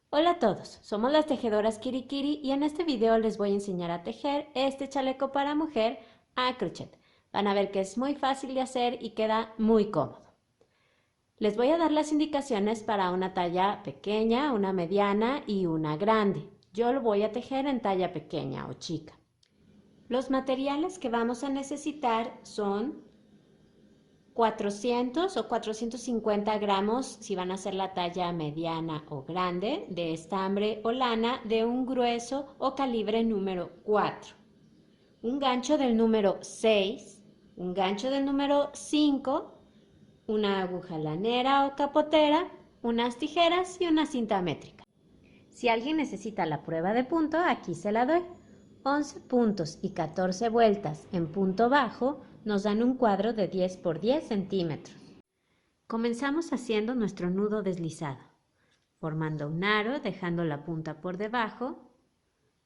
Hola a todos, somos las tejedoras Kirikiri y en este video les voy a enseñar a tejer este chaleco para mujer a crochet. Van a ver que es muy fácil de hacer y queda muy cómodo. Les voy a dar las indicaciones para una talla pequeña, una mediana y una grande. Yo lo voy a tejer en talla pequeña o chica. Los materiales que vamos a necesitar son 400 o 450 gramos si van a hacer la talla mediana o grande de estambre o lana de un grueso o calibre número 4, un gancho del número 6, un gancho del número 5, una aguja lanera o capotera, unas tijeras y una cinta métrica. Si alguien necesita la prueba de punto, aquí se la doy. 11 puntos y 14 vueltas en punto bajo nos dan un cuadro de 10 por 10 centímetros. Comenzamos haciendo nuestro nudo deslizado, formando un aro, dejando la punta por debajo,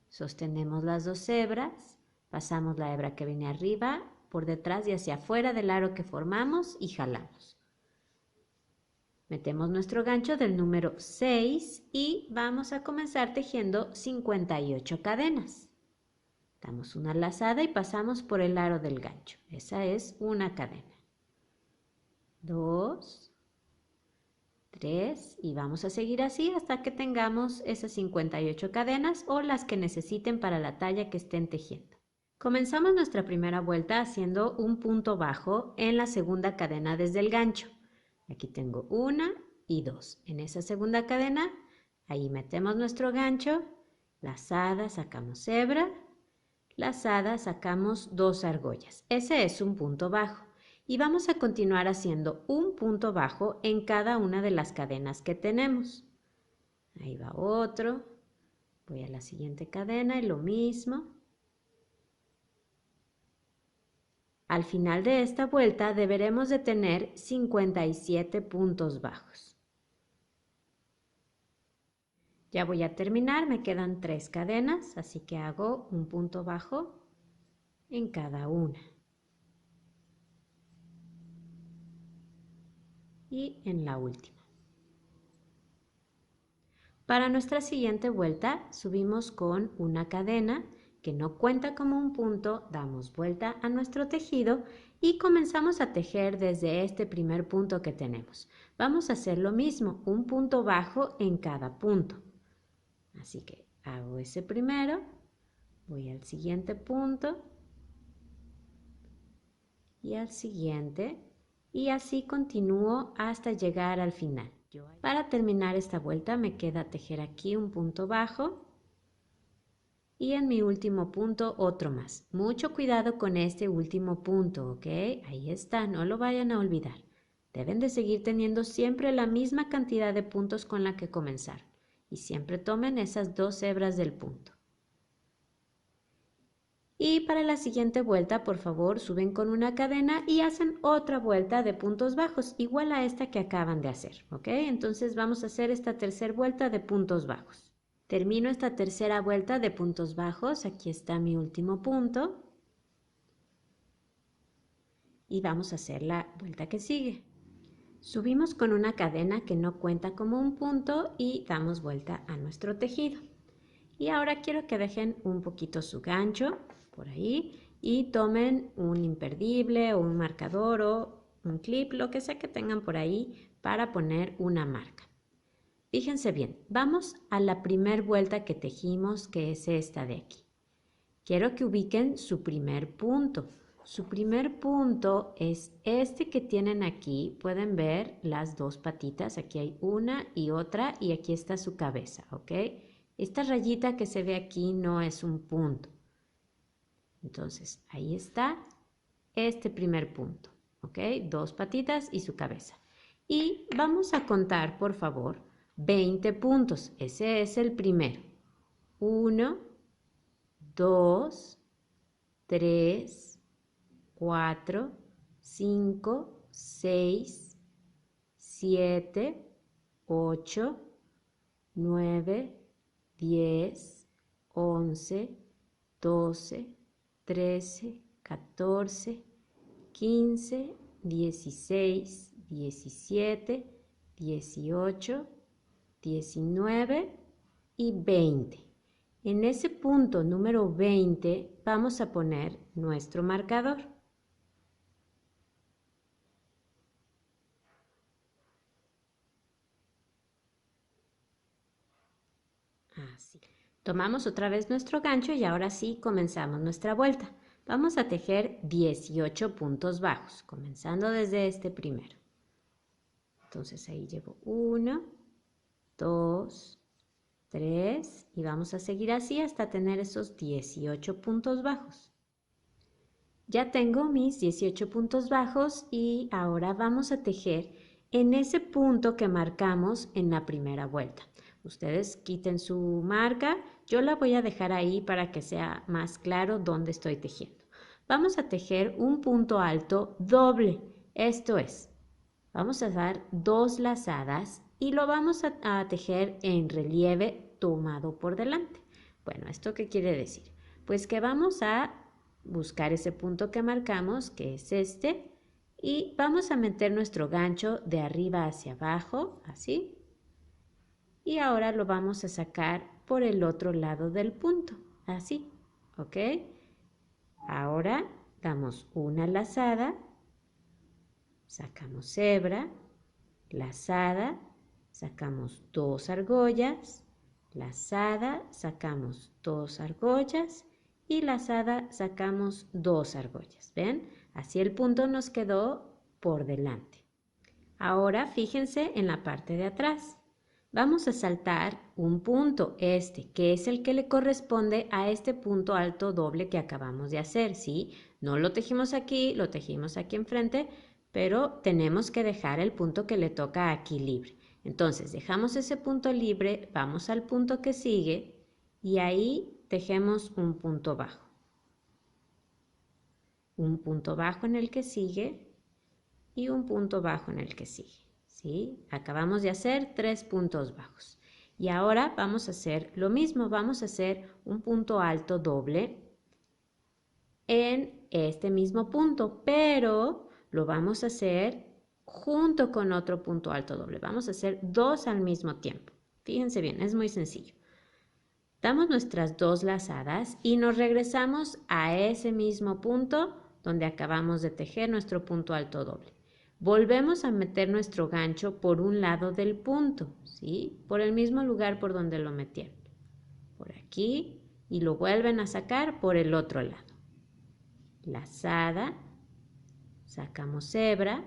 sostenemos las dos hebras, pasamos la hebra que viene arriba, por detrás y hacia afuera del aro que formamos y jalamos. Metemos nuestro gancho del número 6 y vamos a comenzar tejiendo 58 cadenas. Damos una lazada y pasamos por el aro del gancho. Esa es una cadena. 2, 3 y vamos a seguir así hasta que tengamos esas 58 cadenas o las que necesiten para la talla que estén tejiendo. Comenzamos nuestra primera vuelta haciendo un punto bajo en la segunda cadena desde el gancho. Aquí tengo una y dos. En esa segunda cadena, ahí metemos nuestro gancho, lazada, sacamos hebra, lazada, sacamos dos argollas. Ese es un punto bajo. Y vamos a continuar haciendo un punto bajo en cada una de las cadenas que tenemos. Ahí va otro. Voy a la siguiente cadena y lo mismo. Al final de esta vuelta deberemos de tener 57 puntos bajos. Ya voy a terminar, me quedan 3 cadenas, así que hago un punto bajo en cada una. Y en la última. Para nuestra siguiente vuelta subimos con una cadena que no cuenta como un punto, damos vuelta a nuestro tejido y comenzamos a tejer desde este primer punto que tenemos. Vamos a hacer lo mismo, un punto bajo en cada punto. Así que hago ese primero, voy al siguiente punto y al siguiente y así continúo hasta llegar al final. Para terminar esta vuelta me queda tejer aquí un punto bajo y en mi último punto otro más. Mucho cuidado con este último punto, ¿ok? Ahí está, no lo vayan a olvidar. Deben de seguir teniendo siempre la misma cantidad de puntos con la que comenzaron y siempre tomen esas dos hebras del punto. Y para la siguiente vuelta, por favor, suben con una cadena y hacen otra vuelta de puntos bajos, igual a esta que acaban de hacer, ¿ok? Entonces vamos a hacer esta tercera vuelta de puntos bajos. Termino esta tercera vuelta de puntos bajos, aquí está mi último punto. Y vamos a hacer la vuelta que sigue. Subimos con una cadena que no cuenta como un punto y damos vuelta a nuestro tejido. Y ahora quiero que dejen un poquito su gancho por ahí y tomen un imperdible o un marcador o un clip, lo que sea que tengan por ahí para poner una marca. Fíjense bien, vamos a la primer vuelta que tejimos, que es esta de aquí. Quiero que ubiquen su primer punto. Su primer punto es este que tienen aquí. Pueden ver las dos patitas. Aquí hay una y otra y aquí está su cabeza, ¿ok? Esta rayita que se ve aquí no es un punto. Entonces, ahí está este primer punto, ¿ok? Dos patitas y su cabeza. Y vamos a contar, por favor, 20 puntos. Ese es el primero. 1, 2, 3, 4, 5, 6, 7, 8, 9, 10, 11, 12, 13, 14, 15, 16, 17, 18, 19 y 20. En ese punto número 20 vamos a poner nuestro marcador. Así. Tomamos otra vez nuestro gancho y ahora sí comenzamos nuestra vuelta. Vamos a tejer 18 puntos bajos, comenzando desde este primero. Entonces ahí llevo 1, 2, 3 y vamos a seguir así hasta tener esos 18 puntos bajos. Ya tengo mis 18 puntos bajos y ahora vamos a tejer en ese punto que marcamos en la primera vuelta. Ustedes quiten su marca, yo la voy a dejar ahí para que sea más claro dónde estoy tejiendo. Vamos a tejer un punto alto doble, esto es, vamos a dar 2 lazadas y lo vamos a tejer en relieve tomado por delante. Bueno, ¿esto qué quiere decir? Pues que vamos a buscar ese punto que marcamos, que es este, y vamos a meter nuestro gancho de arriba hacia abajo, así. Y ahora lo vamos a sacar por el otro lado del punto, así, ¿ok? Ahora damos una lazada, sacamos hebra, lazada, sacamos 2 argollas, lazada, sacamos 2 argollas y lazada, sacamos 2 argollas. ¿Ven? Así el punto nos quedó por delante. Ahora fíjense en la parte de atrás. Vamos a saltar un punto, que es el que le corresponde a este punto alto doble que acabamos de hacer, ¿sí? No lo tejimos aquí, lo tejimos aquí enfrente, pero tenemos que dejar el punto que le toca aquí libre. Entonces, dejamos ese punto libre, vamos al punto que sigue y ahí tejemos un punto bajo. Un punto bajo en el que sigue y un punto bajo en el que sigue. ¿Sí? Acabamos de hacer 3 puntos bajos. Y ahora vamos a hacer lo mismo, vamos a hacer un punto alto doble en este mismo punto, pero lo vamos a hacer junto con otro punto alto doble. Vamos a hacer 2 al mismo tiempo. Fíjense bien, es muy sencillo. Damos nuestras 2 lazadas y nos regresamos a ese mismo punto donde acabamos de tejer nuestro punto alto doble. Volvemos a meter nuestro gancho por un lado del punto, ¿sí? Por el mismo lugar por donde lo metieron. Por aquí y lo vuelven a sacar por el otro lado. Lazada, sacamos hebra,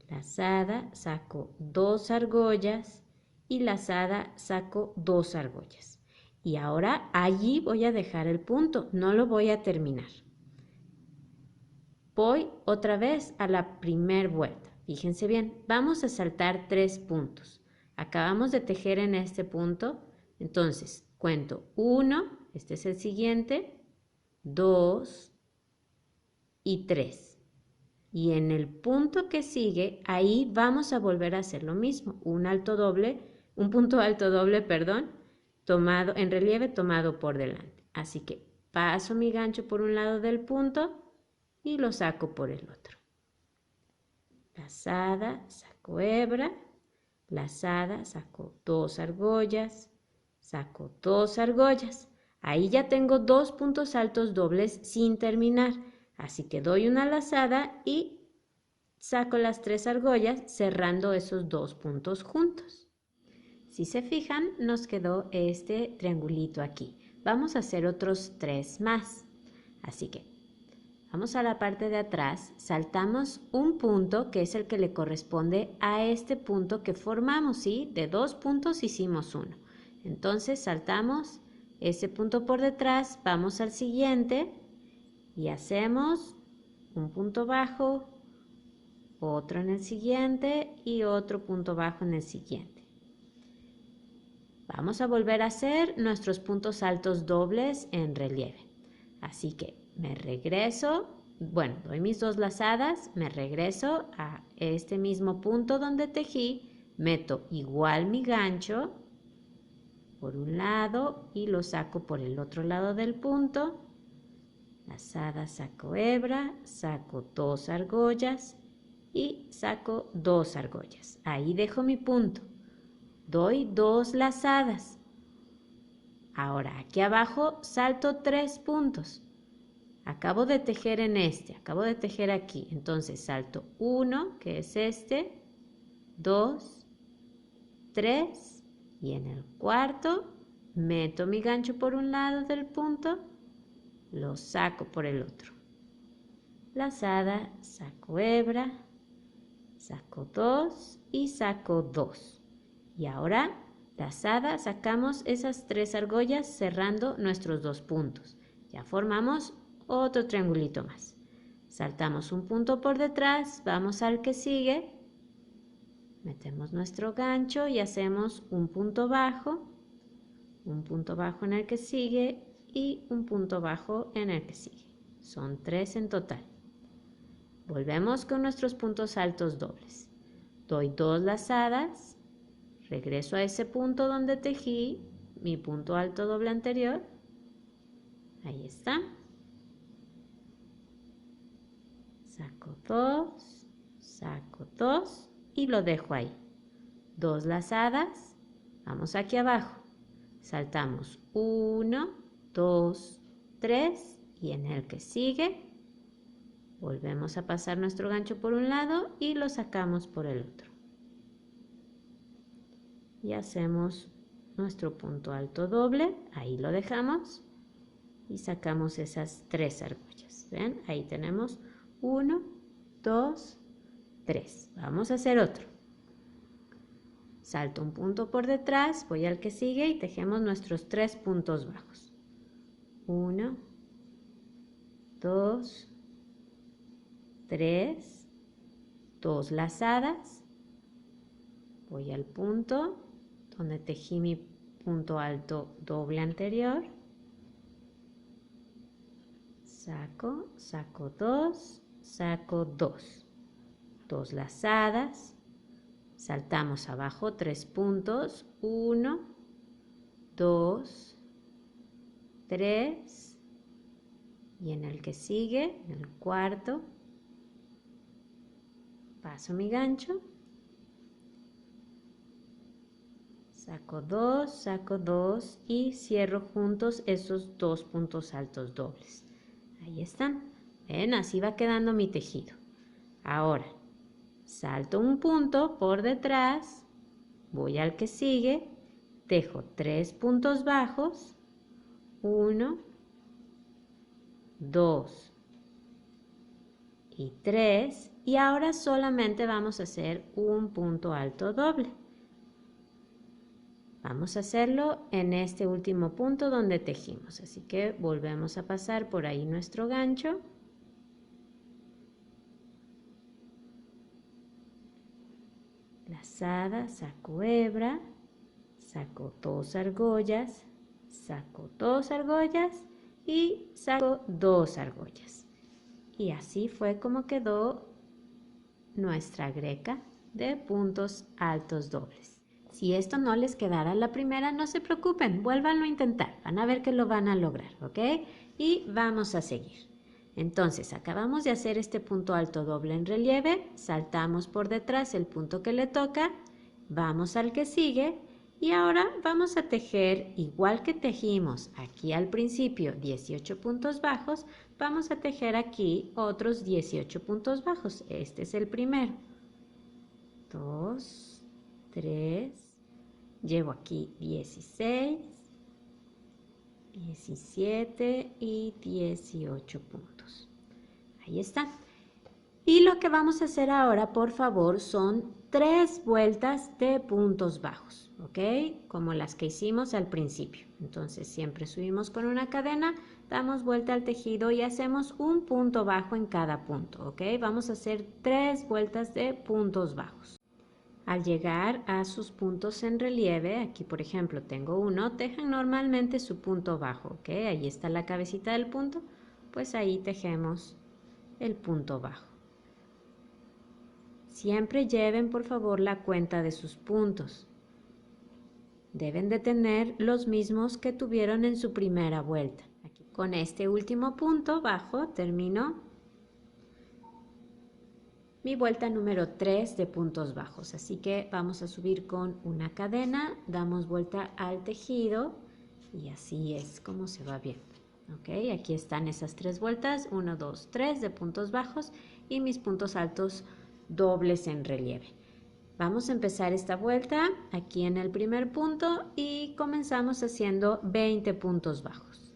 lazada, saco 2 argollas y lazada, saco 2 argollas. Y ahora allí voy a dejar el punto, no lo voy a terminar. Voy otra vez a la primera vuelta. Fíjense bien, vamos a saltar 3 puntos. Acabamos de tejer en este punto, entonces cuento 1, este es el siguiente, 2 y 3. Y en el punto que sigue, ahí vamos a volver a hacer lo mismo, un punto alto doble, perdón, tomado en relieve tomado por delante. Así que paso mi gancho por un lado del punto y lo saco por el otro. Lazada, saco hebra, lazada, saco 2 argollas, saco 2 argollas. Ahí ya tengo 2 puntos altos dobles sin terminar, así que doy una lazada y saco las 3 argollas cerrando esos 2 puntos juntos. Si se fijan, nos quedó este triangulito aquí. Vamos a hacer otros 3 más, así que vamos a la parte de atrás, saltamos un punto que es el que le corresponde a este punto que formamos, ¿sí? De 2 puntos hicimos uno. Entonces saltamos ese punto por detrás, vamos al siguiente y hacemos un punto bajo, otro en el siguiente y otro punto bajo en el siguiente. Vamos a volver a hacer nuestros puntos altos dobles en relieve. Así que me regreso, bueno, doy mis 2 lazadas, me regreso a este mismo punto donde tejí, meto igual mi gancho por un lado y lo saco por el otro lado del punto, lazada, saco hebra, saco 2 argollas y saco 2 argollas. Ahí dejo mi punto, doy 2 lazadas, Ahora aquí abajo salto 3 puntos. Acabo de tejer en este, acabo de tejer aquí. Entonces salto 1, que es este, 2, 3 y en el cuarto meto mi gancho por un lado del punto, lo saco por el otro. Lazada, saco hebra, saco 2 y saco 2. Y ahora lazada, sacamos esas 3 argollas cerrando nuestros 2 puntos. Ya formamos otro triangulito más. Saltamos un punto por detrás, vamos al que sigue, metemos nuestro gancho y hacemos un punto bajo en el que sigue y un punto bajo en el que sigue. Son 3 en total. Volvemos con nuestros puntos altos dobles. Doy 2 lazadas, regreso a ese punto donde tejí mi punto alto doble anterior. Ahí está. Saco 2 y lo dejo ahí. 2 lazadas, vamos aquí abajo. Saltamos 1, 2, 3 y en el que sigue volvemos a pasar nuestro gancho por un lado y lo sacamos por el otro. Y hacemos nuestro punto alto doble, ahí lo dejamos y sacamos esas 3 argollas. ¿Ven? Ahí tenemos 1, 2, 3. Vamos a hacer otro. Salto un punto por detrás, voy al que sigue y tejemos nuestros 3 puntos bajos. 1, 2, 3, 2 lazadas, voy al punto donde tejí mi punto alto doble anterior, saco 2, saco 2, 2 lazadas, saltamos abajo 3 puntos, 1, 2, 3 y en el que sigue, en el cuarto, paso mi gancho, saco 2 y cierro juntos esos 2 puntos altos dobles. Ahí están. ¿Ven? Así va quedando mi tejido. Ahora, salto un punto por detrás, voy al que sigue, tejo 3 puntos bajos, 1, 2 y 3 y ahora solamente vamos a hacer un punto alto doble. Vamos a hacerlo en este último punto donde tejimos, así que volvemos a pasar por ahí nuestro gancho. Lazada, saco hebra, saco 2 argollas, saco 2 argollas y saco 2 argollas. Y así fue como quedó nuestra greca de puntos altos dobles. Si esto no les quedara a la primera, no se preocupen, vuélvanlo a intentar, van a ver que lo van a lograr, ¿ok? Y vamos a seguir. Entonces, acabamos de hacer este punto alto doble en relieve, saltamos por detrás el punto que le toca, vamos al que sigue y ahora vamos a tejer igual que tejimos aquí al principio 18 puntos bajos, vamos a tejer aquí otros 18 puntos bajos. Este es el primero. 2, 3, llevo aquí 16, 17 y 18 puntos. Ahí está. Y lo que vamos a hacer ahora, por favor, son 3 vueltas de puntos bajos, ¿ok? Como las que hicimos al principio. Entonces siempre subimos con una cadena, damos vuelta al tejido y hacemos un punto bajo en cada punto, ¿ok? Vamos a hacer 3 vueltas de puntos bajos. Al llegar a sus puntos en relieve, aquí por ejemplo tengo uno, tejan normalmente su punto bajo, ¿ok? Ahí está la cabecita del punto, pues ahí tejemos el punto bajo. Siempre lleven por favor la cuenta de sus puntos. Deben de tener los mismos que tuvieron en su primera vuelta. Aquí, con este último punto bajo termino mi vuelta número 3 de puntos bajos. Así que vamos a subir con una cadena, damos vuelta al tejido Y así es como se va viendo. Ok, aquí están esas 3 vueltas, 1, 2, 3 de puntos bajos y mis puntos altos dobles en relieve. Vamos a empezar esta vuelta aquí en el primer punto y comenzamos haciendo 20 puntos bajos.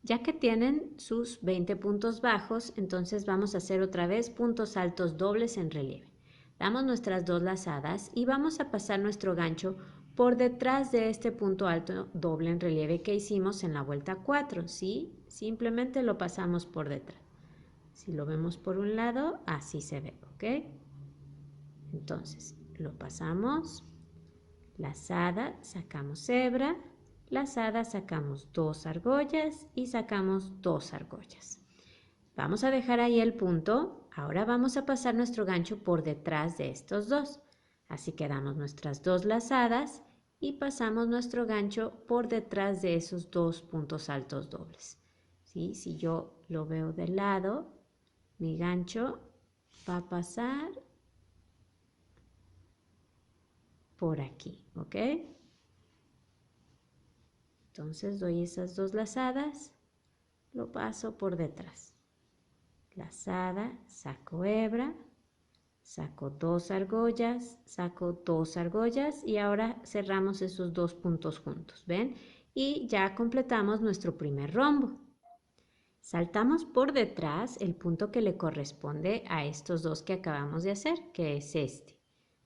Ya que tienen sus 20 puntos bajos, entonces vamos a hacer otra vez puntos altos dobles en relieve. Damos nuestras 2 lazadas y vamos a pasar nuestro gancho por detrás de este punto alto doble en relieve que hicimos en la vuelta 4, ¿sí? Simplemente lo pasamos por detrás. Si lo vemos por un lado, así se ve, ¿ok? Entonces, lo pasamos, lazada, sacamos hebra, lazada, sacamos 2 argollas y sacamos 2 argollas. Vamos a dejar ahí el punto. Ahora vamos a pasar nuestro gancho por detrás de estos dos. Así que damos nuestras 2 lazadas y pasamos nuestro gancho por detrás de esos 2 puntos altos dobles. ¿Sí? Si yo lo veo de lado, mi gancho va a pasar por aquí, ¿ok? Entonces doy esas 2 lazadas, lo paso por detrás. Lazada, saco hebra, saco 2 argollas, saco 2 argollas y ahora cerramos esos 2 puntos juntos, ¿ven? Y ya completamos nuestro primer rombo. Saltamos por detrás el punto que le corresponde a estos dos que acabamos de hacer, que es este.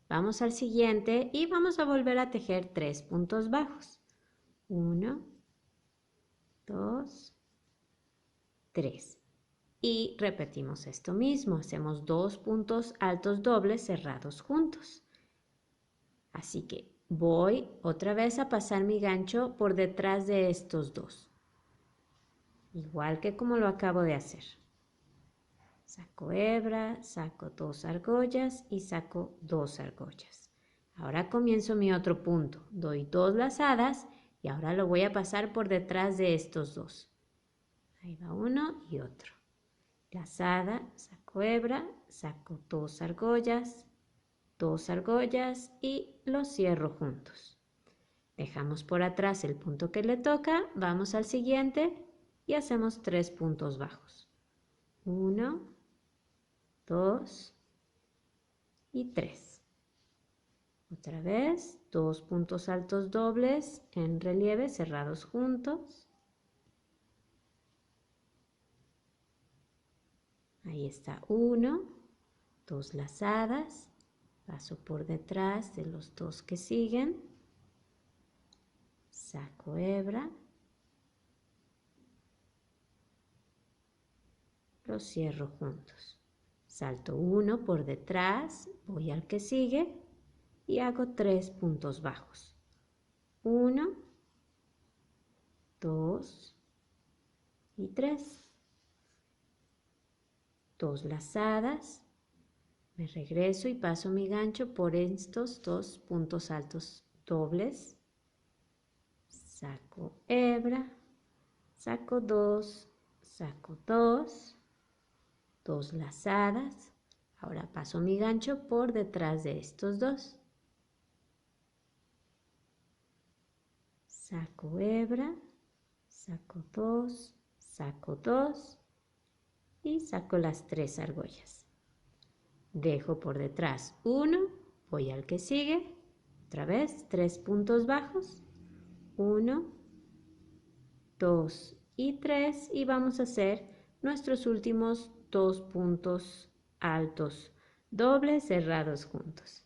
Vamos al siguiente y vamos a volver a tejer 3 puntos bajos. 1, 2, 3. Y repetimos esto mismo, hacemos 2 puntos altos dobles cerrados juntos. Así que voy otra vez a pasar mi gancho por detrás de estos dos, igual que como lo acabo de hacer. Saco hebra, saco 2 argollas y saco 2 argollas. Ahora comienzo mi otro punto, doy 2 lazadas y ahora lo voy a pasar por detrás de estos dos. Ahí va uno y otro. Lazada, saco hebra, saco 2 argollas, 2 argollas y los cierro juntos. Dejamos por atrás el punto que le toca, vamos al siguiente y hacemos 3 puntos bajos. 1, 2 y 3. Otra vez, 2 puntos altos dobles en relieve cerrados juntos. Ahí está 1, 2 lazadas, paso por detrás de los 2 que siguen, saco hebra, los cierro juntos. Salto 1 por detrás, voy al que sigue y hago 3 puntos bajos. 1, 2 y 3. 2 lazadas, me regreso y paso mi gancho por estos 2 puntos altos dobles, saco hebra, saco 2, saco 2, 2 lazadas, ahora paso mi gancho por detrás de estos dos, saco hebra, saco 2, saco 2 y saco las 3 argollas. Dejo por detrás 1, voy al que sigue, otra vez 3 puntos bajos, 1, 2 y 3 y vamos a hacer nuestros últimos 2 puntos altos dobles cerrados juntos.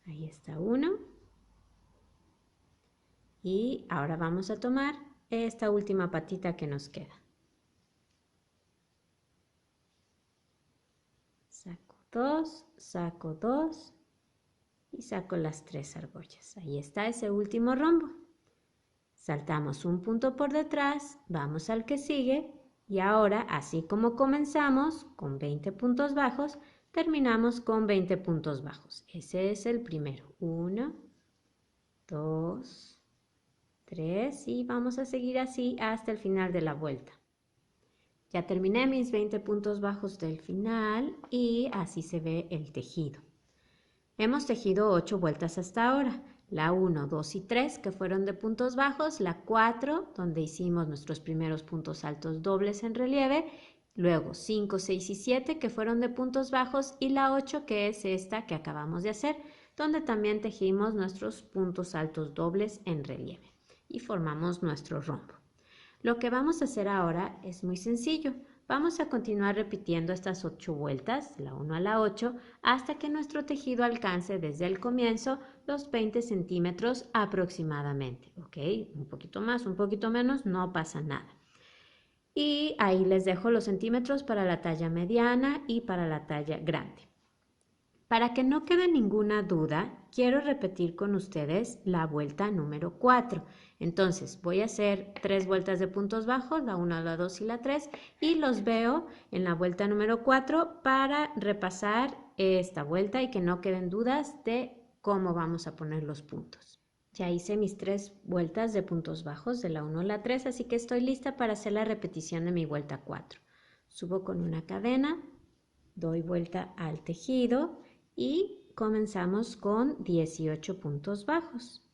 Ahí está uno. Y ahora vamos a tomar esta última patita que nos queda. Saco 2 y saco las 3 argollas. Ahí está ese último rombo. Saltamos un punto por detrás, vamos al que sigue y ahora, así como comenzamos con 20 puntos bajos, terminamos con 20 puntos bajos. Ese es el primero. 1, 2, 3 y vamos a seguir así hasta el final de la vuelta. Ya terminé mis 20 puntos bajos del final y así se ve el tejido. Hemos tejido 8 vueltas hasta ahora. La 1, 2 y 3 que fueron de puntos bajos, la 4 donde hicimos nuestros primeros puntos altos dobles en relieve, luego 5, 6 y 7 que fueron de puntos bajos y la 8 que es esta que acabamos de hacer, donde también tejimos nuestros puntos altos dobles en relieve y formamos nuestro rombo. Lo que vamos a hacer ahora es muy sencillo. Vamos a continuar repitiendo estas 8 vueltas, la 1 a la 8, hasta que nuestro tejido alcance desde el comienzo los 20 centímetros aproximadamente. ¿Ok? Un poquito más, un poquito menos, no pasa nada. Y ahí les dejo los centímetros para la talla mediana y para la talla grande. Para que no quede ninguna duda, quiero repetir con ustedes la vuelta número 4. Entonces, voy a hacer 3 vueltas de puntos bajos, la 1, la 2 y la 3, y los veo en la vuelta número 4 para repasar esta vuelta y que no queden dudas de cómo vamos a poner los puntos. Ya hice mis 3 vueltas de puntos bajos de la 1 a la 3, así que estoy lista para hacer la repetición de mi vuelta 4. Subo con una cadena, doy vuelta al tejido y comenzamos con 18 puntos bajos.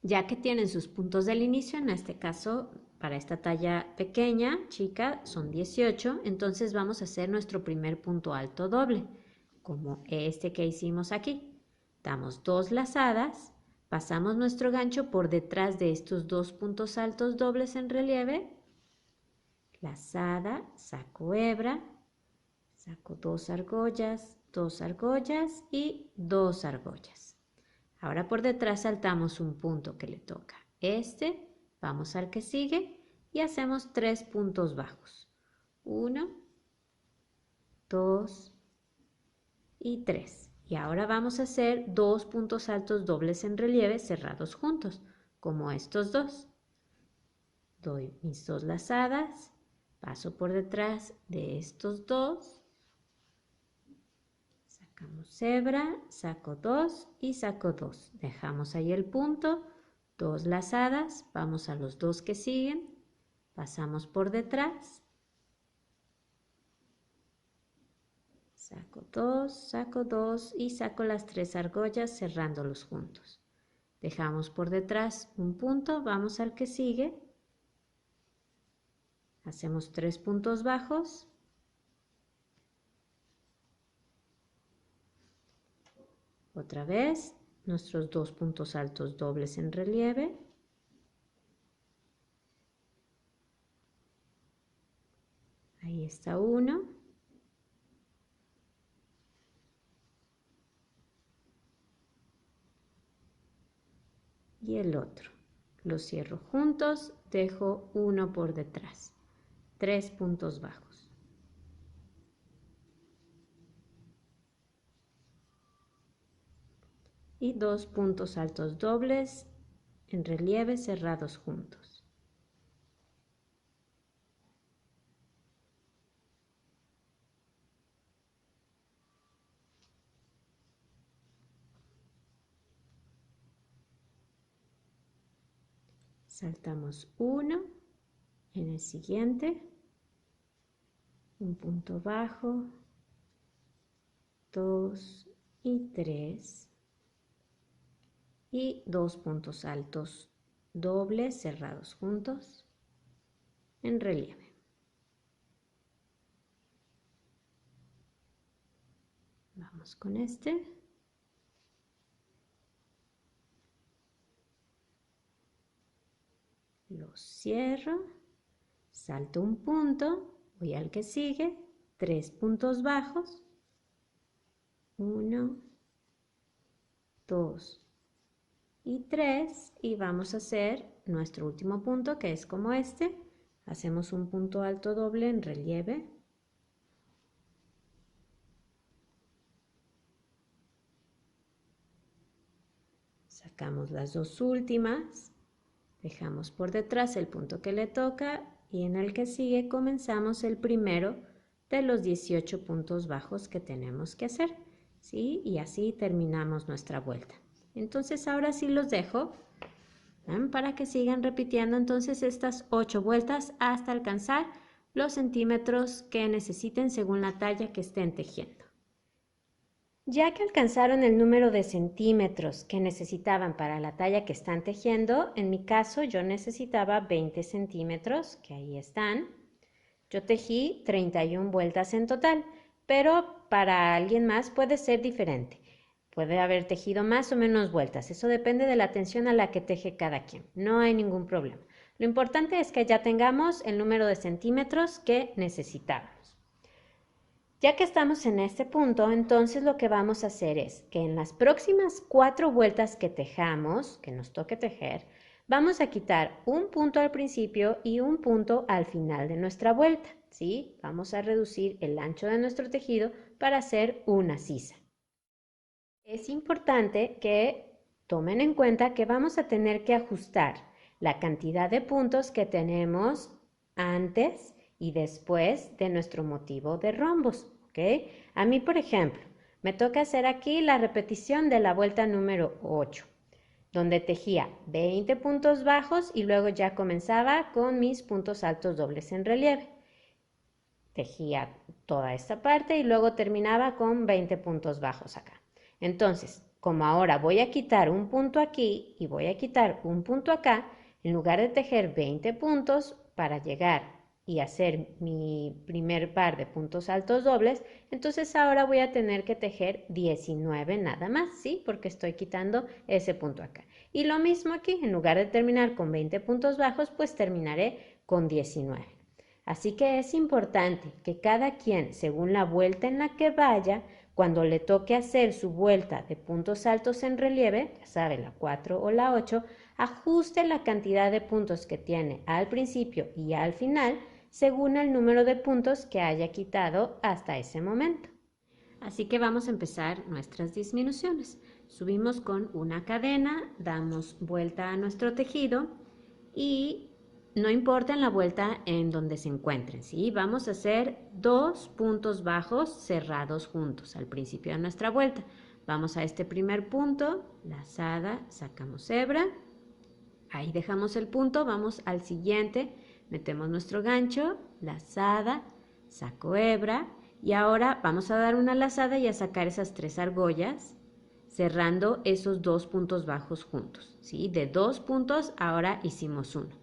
Ya que tienen sus puntos del inicio, en este caso para esta talla pequeña, chica, son 18, entonces vamos a hacer nuestro primer punto alto doble, como este que hicimos aquí. Damos 2 lazadas, pasamos nuestro gancho por detrás de estos 2 puntos altos dobles en relieve, lazada, saco hebra, saco 2 argollas y 2 argollas. Ahora por detrás saltamos un punto que le toca. Vamos al que sigue y hacemos 3 puntos bajos. 1, 2 y 3. Y ahora vamos a hacer 2 puntos altos dobles en relieve cerrados juntos, como estos dos. Doy mis 2 lazadas, paso por detrás de estos dos. Sacamos hebra, saco 2 y saco 2. Dejamos ahí el punto, 2 lazadas, vamos a los 2 que siguen, pasamos por detrás, saco 2 y saco las 3 argollas cerrándolos juntos. Dejamos por detrás un punto, vamos al que sigue, hacemos 3 puntos bajos, otra vez nuestros 2 puntos altos dobles en relieve, ahí está uno, y el otro. Los cierro juntos, dejo uno por detrás. 3 puntos bajos. Y 2 puntos altos dobles en relieve cerrados juntos. Saltamos uno, en el siguiente, un punto bajo, 2 y 3, y 2 puntos altos dobles cerrados juntos en relieve. Vamos con este. Lo cierro, salto un punto, voy al que sigue, 3 puntos bajos, 1, 2 y 3, y vamos a hacer nuestro último punto, que es como este. Hacemos un punto alto doble en relieve, sacamos las 2 últimas, dejamos por detrás el punto que le toca y en el que sigue comenzamos el primero de los 18 puntos bajos que tenemos que hacer, ¿sí? Y así terminamos nuestra vuelta. Entonces ahora sí los dejo ¿ven? Para que sigan repitiendo entonces estas 8 vueltas hasta alcanzar los centímetros que necesiten según la talla que estén tejiendo. Ya que alcanzaron el número de centímetros que necesitaban para la talla que están tejiendo, en mi caso yo necesitaba 20 centímetros, que ahí están. Yo tejí 31 vueltas en total, pero para alguien más puede ser diferente. Puede haber tejido más o menos vueltas, eso depende de la atención a la que teje cada quien, no hay ningún problema. Lo importante es que ya tengamos el número de centímetros que necesitábamos. Ya que estamos en este punto, entonces lo que vamos a hacer es que en las próximas 4 vueltas que tejamos, que nos toque tejer, vamos a quitar un punto al principio y un punto al final de nuestra vuelta, ¿sí? Vamos a reducir el ancho de nuestro tejido para hacer una sisa. Es importante que tomen en cuenta que vamos a tener que ajustar la cantidad de puntos que tenemos antes y después de nuestro motivo de rombos, ¿ok? A mí, por ejemplo, me toca hacer aquí la repetición de la vuelta número 8, donde tejía 20 puntos bajos y luego ya comenzaba con mis puntos altos dobles en relieve. Tejía toda esta parte y luego terminaba con 20 puntos bajos acá. Entonces, como ahora voy a quitar un punto aquí y voy a quitar un punto acá, en lugar de tejer 20 puntos para llegar y hacer mi primer par de puntos altos dobles, entonces ahora voy a tener que tejer 19 nada más, ¿sí? Porque estoy quitando ese punto acá. Y lo mismo aquí, en lugar de terminar con 20 puntos bajos, pues terminaré con 19. Así que es importante que cada quien, según la vuelta en la que vaya, cuando le toque hacer su vuelta de puntos altos en relieve, ya sabe, la 4 o la 8, ajuste la cantidad de puntos que tiene al principio y al final, según el número de puntos que haya quitado hasta ese momento. Así que vamos a empezar nuestras disminuciones. Subimos con una cadena, damos vuelta a nuestro tejido y no importa en la vuelta en donde se encuentren, ¿sí? Vamos a hacer 2 puntos bajos cerrados juntos al principio de nuestra vuelta. Vamos a este primer punto, lazada, sacamos hebra, ahí dejamos el punto, vamos al siguiente, metemos nuestro gancho, lazada, saco hebra y ahora vamos a dar una lazada y a sacar esas 3 argollas, cerrando esos 2 puntos bajos juntos, ¿sí? De 2 puntos ahora hicimos uno.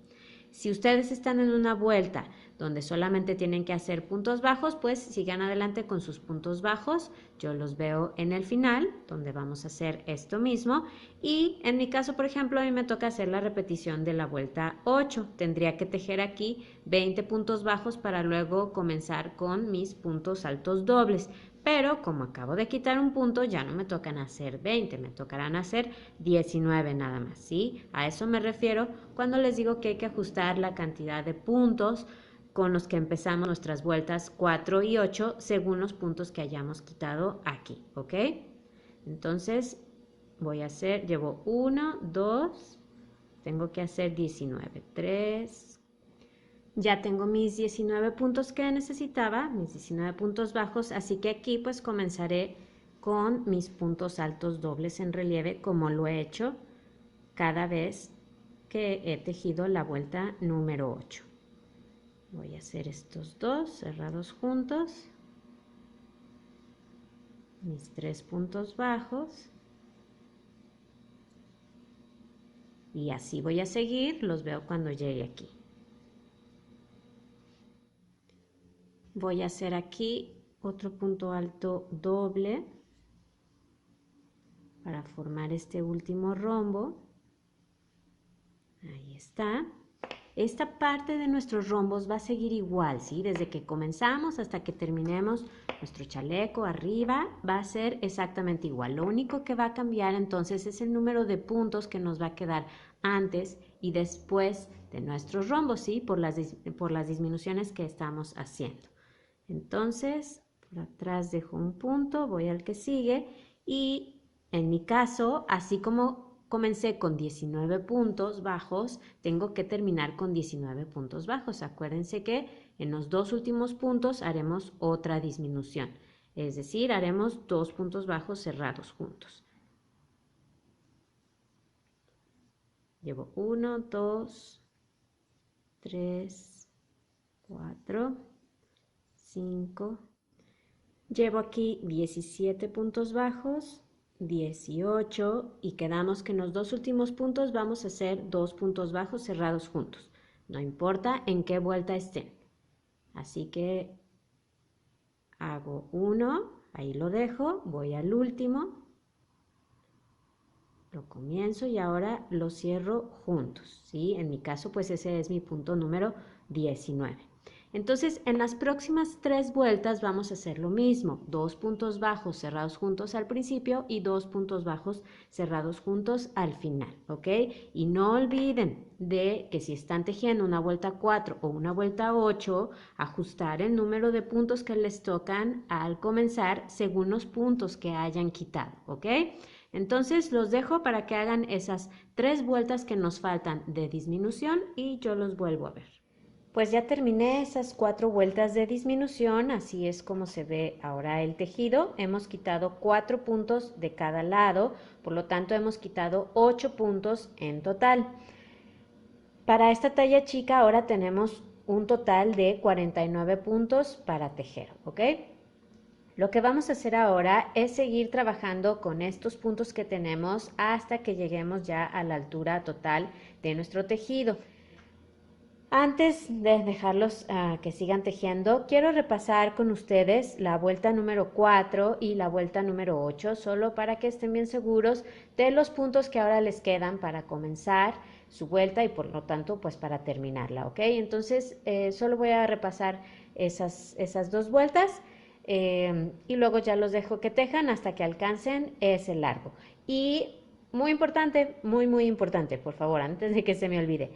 Si ustedes están en una vuelta donde solamente tienen que hacer puntos bajos, pues sigan adelante con sus puntos bajos. Yo los veo en el final, donde vamos a hacer esto mismo. Y en mi caso, por ejemplo, a mí me toca hacer la repetición de la vuelta 8. Tendría que tejer aquí 20 puntos bajos para luego comenzar con mis puntos altos dobles. Pero como acabo de quitar un punto, ya no me tocan hacer 20, me tocarán hacer 19 nada más, ¿sí? A eso me refiero cuando les digo que hay que ajustar la cantidad de puntos con los que empezamos nuestras vueltas 4 y 8 según los puntos que hayamos quitado aquí, ¿ok? Entonces voy a hacer, llevo 1, 2, tengo que hacer 19, 3, ya tengo mis 19 puntos que necesitaba, mis 19 puntos bajos, así que aquí pues comenzaré con mis puntos altos dobles en relieve como lo he hecho cada vez que he tejido la vuelta número 8. Voy a hacer estos dos cerrados juntos, mis 3 puntos bajos y así voy a seguir, los veo cuando llegue aquí. Voy a hacer aquí otro punto alto doble para formar este último rombo. Ahí está. Esta parte de nuestros rombos va a seguir igual, ¿sí? Desde que comenzamos hasta que terminemos nuestro chaleco arriba va a ser exactamente igual. Lo único que va a cambiar entonces es el número de puntos que nos va a quedar antes y después de nuestros rombos, ¿sí? Por las disminuciones que estamos haciendo. Entonces, por atrás dejo un punto, voy al que sigue y en mi caso, así como comencé con 19 puntos bajos, tengo que terminar con 19 puntos bajos. Acuérdense que en los 2 últimos puntos haremos otra disminución, es decir, haremos 2 puntos bajos cerrados juntos. Llevo 1, 2, 3, 4, 5. Llevo aquí 17 puntos bajos, 18 y quedamos que en los dos últimos puntos vamos a hacer 2 puntos bajos cerrados juntos. No importa en qué vuelta estén. Así que hago 1, ahí lo dejo, voy al último. Lo comienzo y ahora lo cierro juntos, ¿sí? En mi caso, pues ese es mi punto número 19. Entonces, en las próximas 3 vueltas vamos a hacer lo mismo. 2 puntos bajos cerrados juntos al principio y 2 puntos bajos cerrados juntos al final, ¿ok? Y no olviden de que si están tejiendo una vuelta 4 o una vuelta 8, ajustar el número de puntos que les tocan al comenzar según los puntos que hayan quitado, ¿ok? Entonces los dejo para que hagan esas 3 vueltas que nos faltan de disminución y yo los vuelvo a ver. Pues ya terminé esas 4 vueltas de disminución, así es como se ve ahora el tejido. Hemos quitado 4 puntos de cada lado, por lo tanto hemos quitado 8 puntos en total. Para esta talla chica ahora tenemos un total de 49 puntos para tejer, ¿ok? Lo que vamos a hacer ahora es seguir trabajando con estos puntos que tenemos hasta que lleguemos ya a la altura total de nuestro tejido. Antes de dejarlos que sigan tejiendo, quiero repasar con ustedes la vuelta número 4 y la vuelta número 8, solo para que estén bien seguros de los puntos que ahora les quedan para comenzar su vuelta y por lo tanto pues para terminarla, ¿ok? Entonces solo voy a repasar esas 2 vueltas y luego ya los dejo que tejan hasta que alcancen ese largo. Y muy importante, muy importante, por favor, antes de que se me olvide,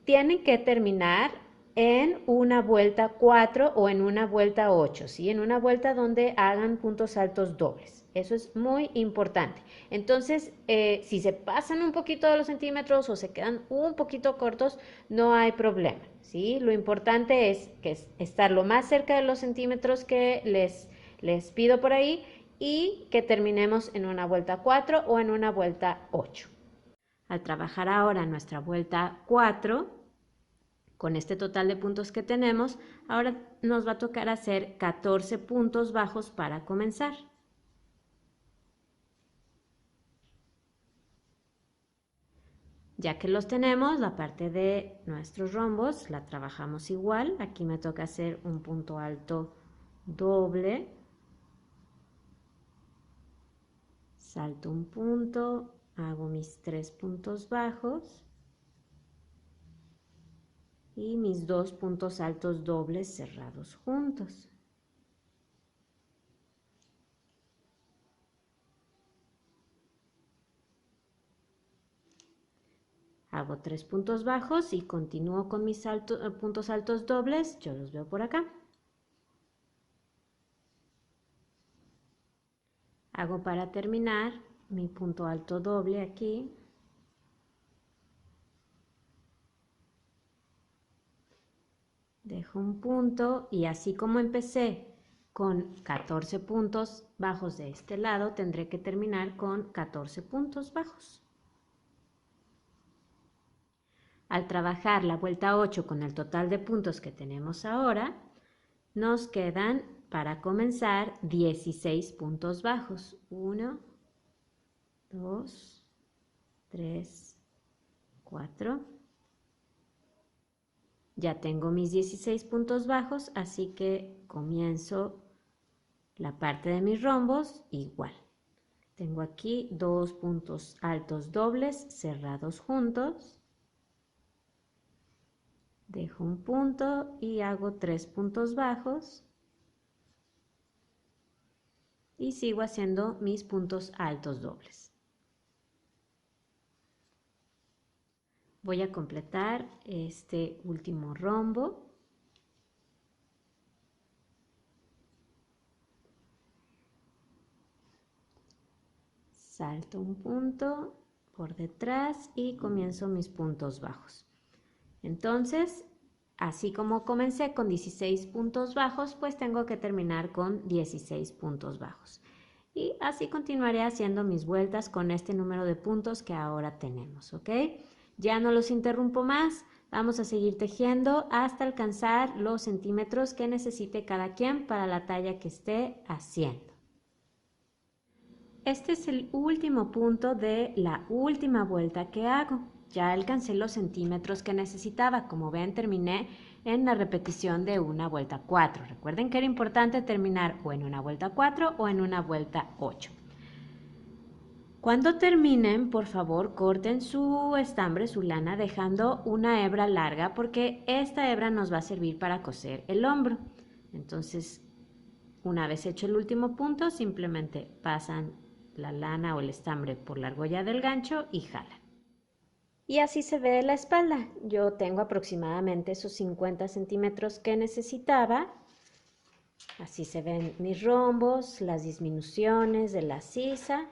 tienen que terminar en una vuelta 4 o en una vuelta 8, ¿sí? En una vuelta donde hagan puntos altos dobles. Eso es muy importante. Entonces, si se pasan un poquito de los centímetros o se quedan un poquito cortos, no hay problema, ¿sí? Lo importante es que estar lo más cerca de los centímetros que les pido por ahí y que terminemos en una vuelta 4 o en una vuelta 8. Al trabajar ahora nuestra vuelta 4, con este total de puntos que tenemos, ahora nos va a tocar hacer 14 puntos bajos para comenzar. Ya que los tenemos, la parte de nuestros rombos la trabajamos igual. Aquí me toca hacer un punto alto doble. Salto un punto, hago mis 3 puntos bajos y mis 2 puntos altos dobles cerrados juntos. Hago 3 puntos bajos y continúo con mis puntos altos dobles. Yo los veo por acá. Hago para terminar mi punto alto doble aquí. Dejo un punto y así como empecé con 14 puntos bajos de este lado, tendré que terminar con 14 puntos bajos. Al trabajar la vuelta 8 con el total de puntos que tenemos ahora, nos quedan para comenzar 16 puntos bajos. 1, 2, 3, 4. Ya tengo mis 16 puntos bajos, así que comienzo la parte de mis rombos igual. Tengo aquí 2 puntos altos dobles cerrados juntos. Dejo un punto y hago 3 puntos bajos. Y sigo haciendo mis puntos altos dobles. Voy a completar este último rombo. Salto un punto por detrás y comienzo mis puntos bajos. Entonces, así como comencé con 16 puntos bajos, pues tengo que terminar con 16 puntos bajos. Y así continuaré haciendo mis vueltas con este número de puntos que ahora tenemos, ¿ok? Ya no los interrumpo más. Vamos a seguir tejiendo hasta alcanzar los centímetros que necesite cada quien para la talla que esté haciendo. Este es el último punto de la última vuelta que hago. Ya alcancé los centímetros que necesitaba. Como ven, terminé en la repetición de una vuelta 4. Recuerden que era importante terminar o en una vuelta 4 o en una vuelta 8. Cuando terminen, por favor, corten su estambre, su lana, dejando una hebra larga porque esta hebra nos va a servir para coser el hombro. Entonces, una vez hecho el último punto, simplemente pasan la lana o el estambre por la argolla del gancho y jalan. Y así se ve la espalda. Yo tengo aproximadamente esos 50 centímetros que necesitaba. Así se ven mis rombos, las disminuciones de la sisa.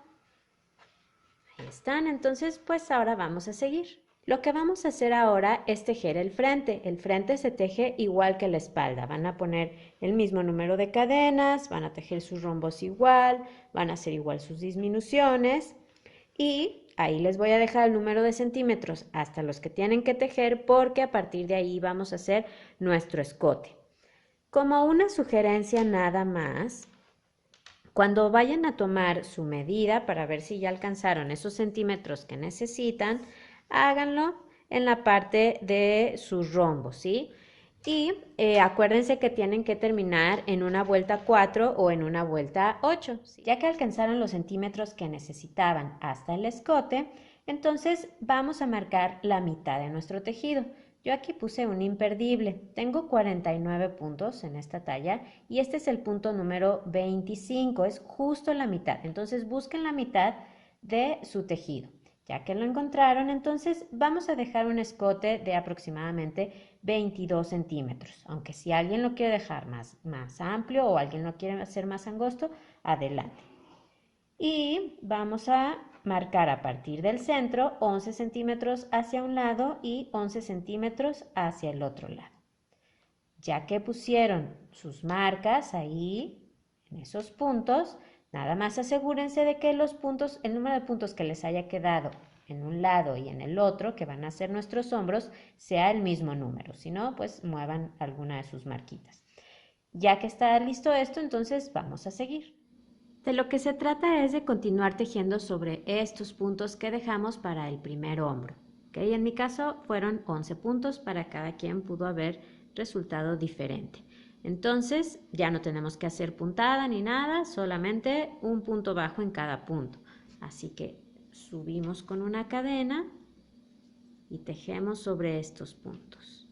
Ahí están, entonces pues ahora vamos a seguir. Lo que vamos a hacer ahora es tejer el frente. El frente se teje igual que la espalda. Van a poner el mismo número de cadenas, van a tejer sus rombos igual, van a hacer igual sus disminuciones y ahí les voy a dejar el número de centímetros hasta los que tienen que tejer porque a partir de ahí vamos a hacer nuestro escote. Como una sugerencia nada más, cuando vayan a tomar su medida para ver si ya alcanzaron esos centímetros que necesitan, háganlo en la parte de sus rombos, ¿sí? Y acuérdense que tienen que terminar en una vuelta 4 o en una vuelta 8. ¿Sí? Ya que alcanzaron los centímetros que necesitaban hasta el escote, entonces vamos a marcar la mitad de nuestro tejido. Yo aquí puse un imperdible. Tengo 49 puntos en esta talla y este es el punto número 25, es justo la mitad. Entonces busquen la mitad de su tejido. Ya que lo encontraron, entonces vamos a dejar un escote de aproximadamente 22 centímetros. Aunque si alguien lo quiere dejar más amplio o alguien lo quiere hacer más angosto, adelante. Y vamos a marcar a partir del centro 11 centímetros hacia un lado y 11 centímetros hacia el otro lado. Ya que pusieron sus marcas ahí, en esos puntos, nada más asegúrense de que los puntos, el número de puntos que les haya quedado en un lado y en el otro, que van a ser nuestros hombros, sea el mismo número. Si no, pues muevan alguna de sus marquitas. Ya que está listo esto, entonces vamos a seguir. De lo que se trata es de continuar tejiendo sobre estos puntos que dejamos para el primer hombro. ¿Okay? En mi caso fueron 11 puntos, para cada quien pudo haber resultado diferente. Entonces ya no tenemos que hacer puntada ni nada, solamente un punto bajo en cada punto. Así que subimos con una cadena y tejemos sobre estos puntos.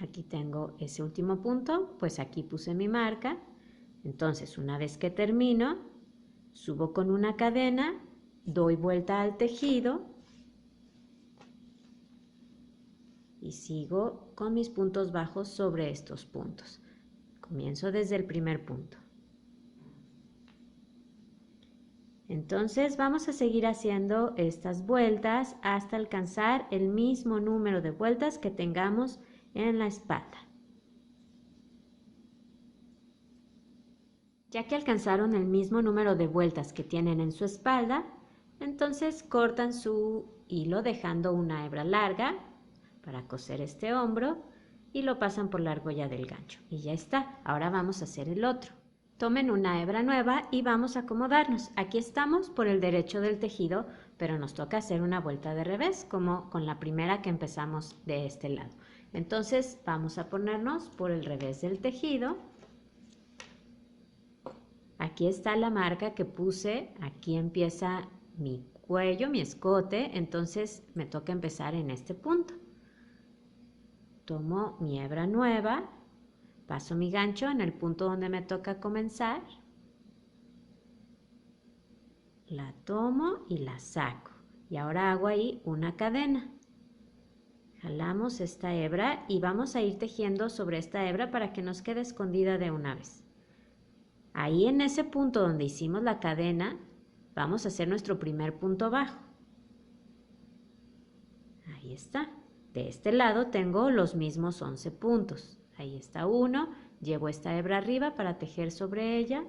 Aquí tengo ese último punto, pues aquí puse mi marca. Entonces, una vez que termino, subo con una cadena, doy vuelta al tejido y sigo con mis puntos bajos sobre estos puntos. Comienzo desde el primer punto. Entonces vamos a seguir haciendo estas vueltas hasta alcanzar el mismo número de vueltas que tengamos en la espalda. Ya que alcanzaron el mismo número de vueltas que tienen en su espalda, entonces cortan su hilo dejando una hebra larga para coser este hombro y lo pasan por la argolla del gancho. Y ya está. Ahora vamos a hacer el otro. Tomen una hebra nueva y vamos a acomodarnos. Aquí estamos por el derecho del tejido, pero nos toca hacer una vuelta de revés, como con la primera que empezamos de este lado. Entonces vamos a ponernos por el revés del tejido. Aquí está la marca que puse, aquí empieza mi cuello, mi escote, entonces me toca empezar en este punto. Tomo mi hebra nueva, paso mi gancho en el punto donde me toca comenzar, la tomo y la saco. Y ahora hago ahí una cadena. Jalamos esta hebra y vamos a ir tejiendo sobre esta hebra para que nos quede escondida de una vez. Ahí en ese punto donde hicimos la cadena, vamos a hacer nuestro primer punto bajo. ahí está. De este lado tengo los mismos 11 puntos. Ahí está uno, llevo esta hebra arriba para tejer sobre ella.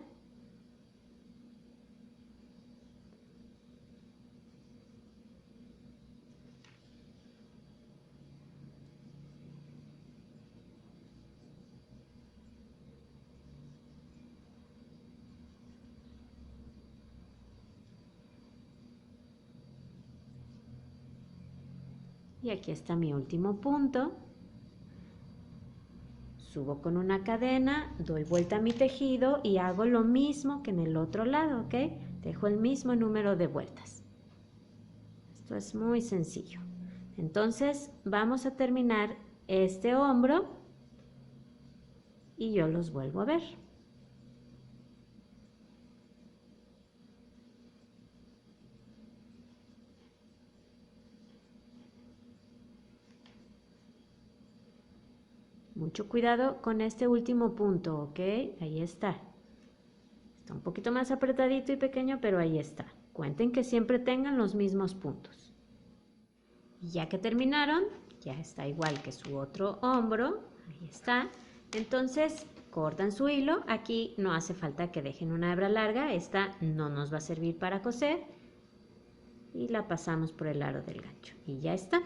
Y aquí está mi último punto. Subo con una cadena, doy vuelta a mi tejido y hago lo mismo que en el otro lado, ¿ok? Dejo el mismo número de vueltas. Esto es muy sencillo. Entonces vamos a terminar este hombro y yo los vuelvo a ver. Mucho cuidado con este último punto, ¿ok? Ahí está. Está un poquito más apretadito y pequeño, pero ahí está. Cuenten que siempre tengan los mismos puntos. Y ya que terminaron, ya está igual que su otro hombro. Ahí está. Entonces, cortan su hilo. Aquí no hace falta que dejen una hebra larga. Esta no nos va a servir para coser. Y la pasamos por el aro del gancho. Y ya está.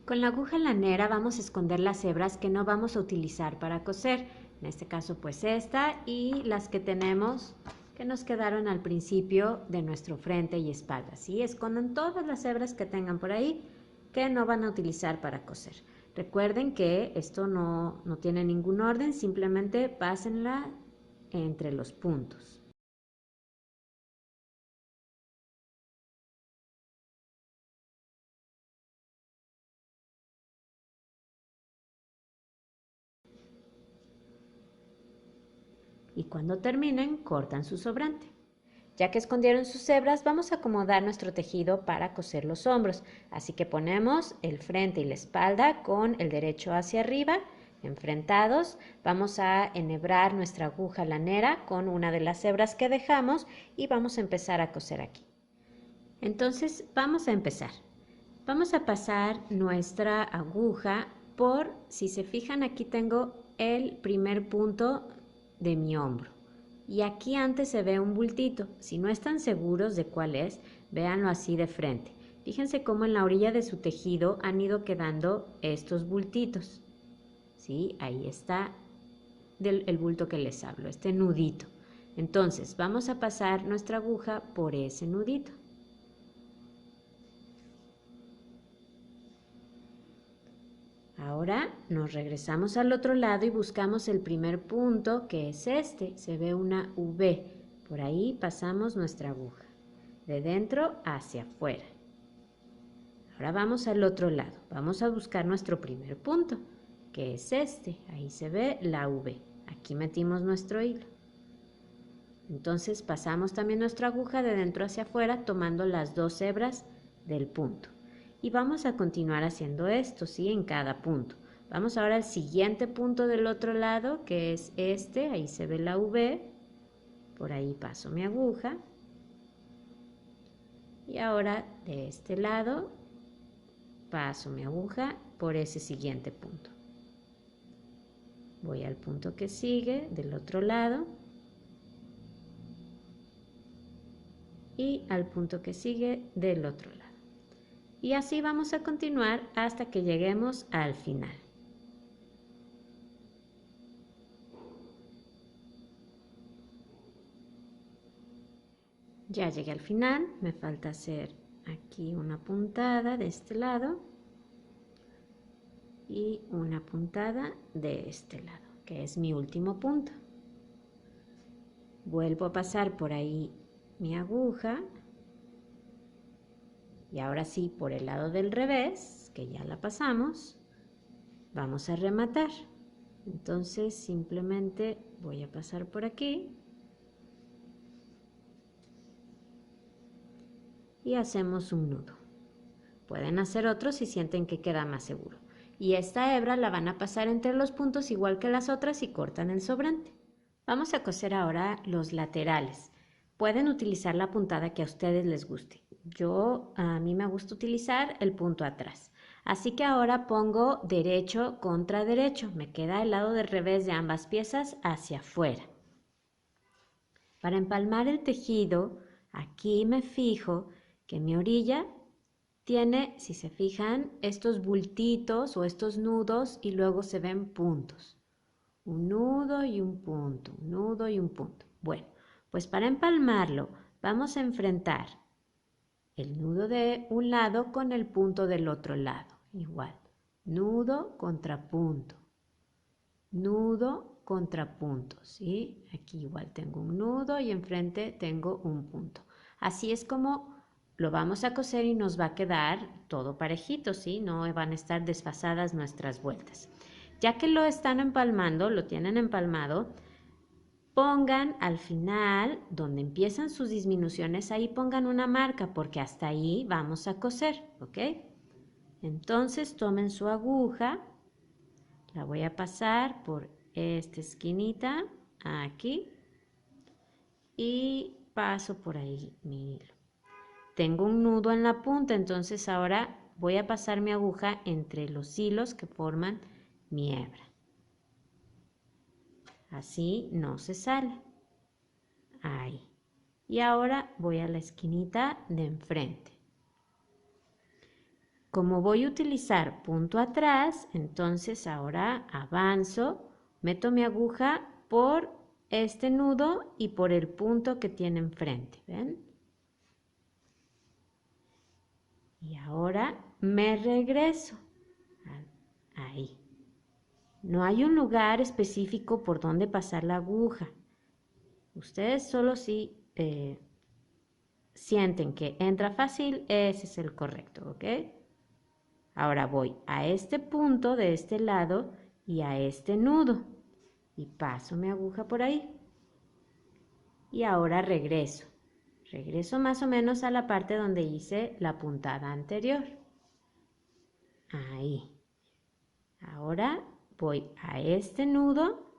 Con la aguja lanera vamos a esconder las hebras que no vamos a utilizar para coser. En este caso pues esta y las que tenemos que nos quedaron al principio de nuestro frente y espalda. ¿Sí? Escondan todas las hebras que tengan por ahí que no van a utilizar para coser. Recuerden que esto no tiene ningún orden, simplemente pásenla entre los puntos. Y cuando terminen, cortan su sobrante. Ya que escondieron sus hebras, vamos a acomodar nuestro tejido para coser los hombros. Así que ponemos el frente y la espalda con el derecho hacia arriba, enfrentados. Vamos a enhebrar nuestra aguja lanera con una de las hebras que dejamos y vamos a empezar a coser aquí. Entonces, vamos a empezar. Vamos a pasar nuestra aguja por, si se fijan, aquí tengo el primer punto de mi hombro. Y aquí antes se ve un bultito. Si no están seguros de cuál es, véanlo así de frente. Fíjense cómo en la orilla de su tejido han ido quedando estos bultitos. ¿Sí? Ahí está el bulto que les hablo, este nudito. Entonces, vamos a pasar nuestra aguja por ese nudito. Ahora nos regresamos al otro lado y buscamos el primer punto, que es este. Se ve una V. Por ahí pasamos nuestra aguja, de dentro hacia afuera. Ahora vamos al otro lado. Vamos a buscar nuestro primer punto, que es este. Ahí se ve la V. Aquí metimos nuestro hilo. Entonces pasamos también nuestra aguja de dentro hacia afuera, tomando las dos hebras del punto. Y vamos a continuar haciendo esto, ¿sí? En cada punto. Vamos ahora al siguiente punto del otro lado, que es este. Ahí se ve la V. Por ahí paso mi aguja. Y ahora de este lado paso mi aguja por ese siguiente punto. Voy al punto que sigue del otro lado. Y al punto que sigue del otro lado. Y así vamos a continuar hasta que lleguemos al final. Ya llegué al final, me falta hacer aquí una puntada de este lado y una puntada de este lado, que es mi último punto. Vuelvo a pasar por ahí mi aguja y ahora sí por el lado del revés, que ya la pasamos, vamos a rematar. Entonces simplemente voy a pasar por aquí y hacemos un nudo. Pueden hacer otro si sienten que queda más seguro. Y esta hebra la van a pasar entre los puntos igual que las otras y cortan el sobrante. Vamos a coser ahora los laterales. Pueden utilizar la puntada que a ustedes les guste. A mí me gusta utilizar el punto atrás. Así que ahora pongo derecho contra derecho. Me queda el lado del revés de ambas piezas hacia afuera. Para empalmar el tejido, aquí me fijo que mi orilla tiene, si se fijan, estos bultitos o estos nudos y luego se ven puntos. Un nudo y un punto, un nudo y un punto. Bueno, pues para empalmarlo vamos a enfrentar el nudo de un lado con el punto del otro lado. Igual, nudo contra punto, nudo contra punto, ¿sí? Aquí igual tengo un nudo y enfrente tengo un punto. Así es como lo vamos a coser y nos va a quedar todo parejito, ¿sí? No van a estar desfasadas nuestras vueltas. Ya que lo están empalmando, lo tienen empalmado, pongan al final, donde empiezan sus disminuciones, ahí pongan una marca porque hasta ahí vamos a coser, ¿ok? Entonces tomen su aguja, la voy a pasar por esta esquinita, aquí, y paso por ahí mi hilo. Tengo un nudo en la punta, entonces ahora voy a pasar mi aguja entre los hilos que forman mi hebra. Así no se sale. Ahí. Y ahora voy a la esquinita de enfrente. Como voy a utilizar punto atrás, entonces ahora avanzo, meto mi aguja por este nudo y por el punto que tiene enfrente, ¿ven? Y ahora me regreso. Ahí. No hay un lugar específico por donde pasar la aguja. Ustedes solo si sienten que entra fácil, ese es el correcto, ¿ok? Ahora voy a este punto de este lado y a este nudo y paso mi aguja por ahí. Y ahora regreso. Regreso más o menos a la parte donde hice la puntada anterior. Ahí. Ahora voy a este nudo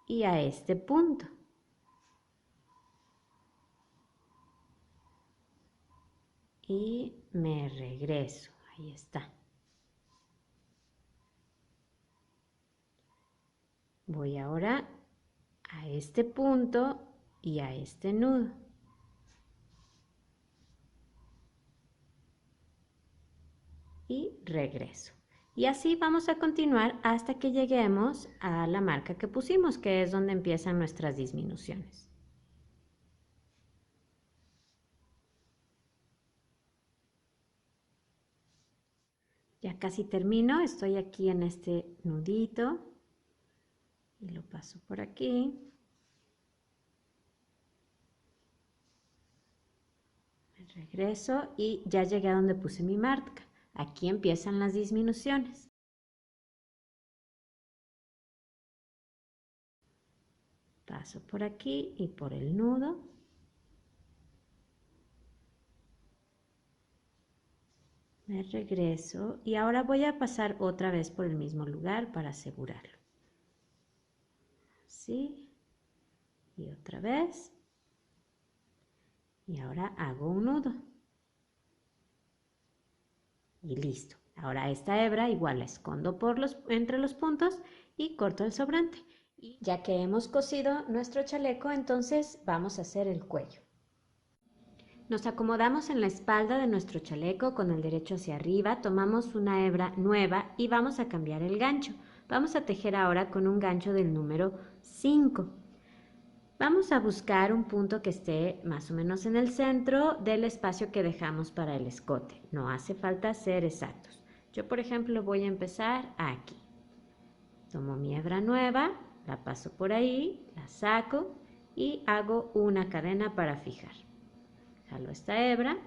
y a este punto. Y me regreso. Ahí está. Voy ahora a este punto y a este nudo. Y regreso. Y así vamos a continuar hasta que lleguemos a la marca que pusimos, que es donde empiezan nuestras disminuciones. Ya casi termino, estoy aquí en este nudito y lo paso por aquí. Me regreso y ya llegué a donde puse mi marca. Aquí empiezan las disminuciones. Paso por aquí y por el nudo. Me regreso y ahora voy a pasar otra vez por el mismo lugar para asegurarlo. Así. Y otra vez. Y ahora hago un nudo. Y listo. Ahora esta hebra igual la escondo entre los puntos y corto el sobrante. Y ya que hemos cosido nuestro chaleco, entonces vamos a hacer el cuello. Nos acomodamos en la espalda de nuestro chaleco con el derecho hacia arriba, tomamos una hebra nueva y vamos a cambiar el gancho. Vamos a tejer ahora con un gancho del número 5. Vamos a buscar un punto que esté más o menos en el centro del espacio que dejamos para el escote. No hace falta ser exactos. Yo, por ejemplo, voy a empezar aquí. Tomo mi hebra nueva, la paso por ahí, la saco y hago una cadena para fijar. Jalo esta hebra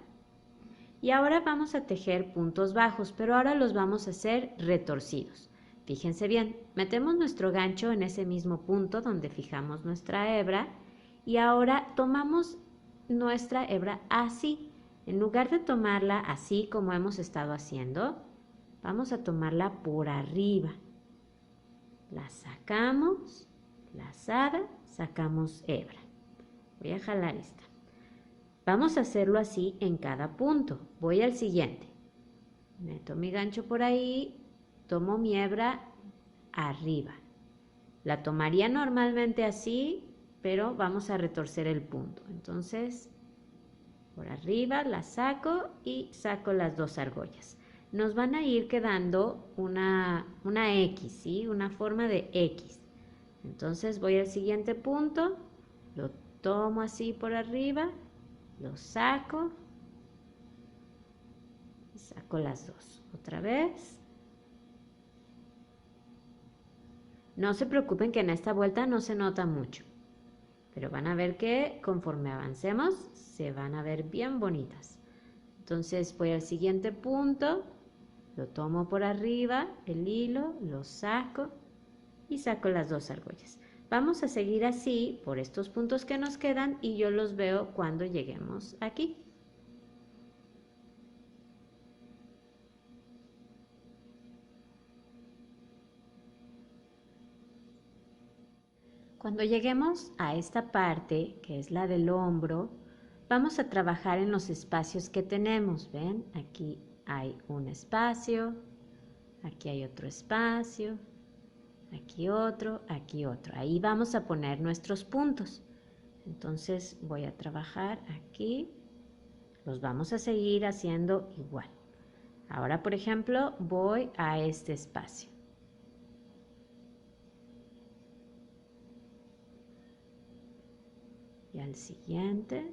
y ahora vamos a tejer puntos bajos, pero ahora los vamos a hacer retorcidos. Fíjense bien, metemos nuestro gancho en ese mismo punto donde fijamos nuestra hebra y ahora tomamos nuestra hebra así. En lugar de tomarla así como hemos estado haciendo, vamos a tomarla por arriba. La sacamos, lazada, sacamos hebra. Voy a jalar esta. Vamos a hacerlo así en cada punto. Voy al siguiente. Meto mi gancho por ahí, tomo mi hebra arriba. La tomaría normalmente así, pero vamos a retorcer el punto. Entonces, por arriba la saco y saco las dos argollas. Nos van a ir quedando una X, ¿sí? Una forma de X. Entonces voy al siguiente punto, lo tomo así por arriba, lo saco y saco las dos. Otra vez. No se preocupen que en esta vuelta no se nota mucho, pero van a ver que conforme avancemos se van a ver bien bonitas. Entonces voy al siguiente punto, lo tomo por arriba, el hilo, lo saco y saco las dos argollas. Vamos a seguir así por estos puntos que nos quedan y yo los veo cuando lleguemos aquí. Cuando lleguemos a esta parte, que es la del hombro, vamos a trabajar en los espacios que tenemos. ¿Ven? Aquí hay un espacio, aquí hay otro espacio, aquí otro, aquí otro. Ahí vamos a poner nuestros puntos. Entonces voy a trabajar aquí. Los vamos a seguir haciendo igual. Ahora, por ejemplo, voy a este espacio. Y al siguiente.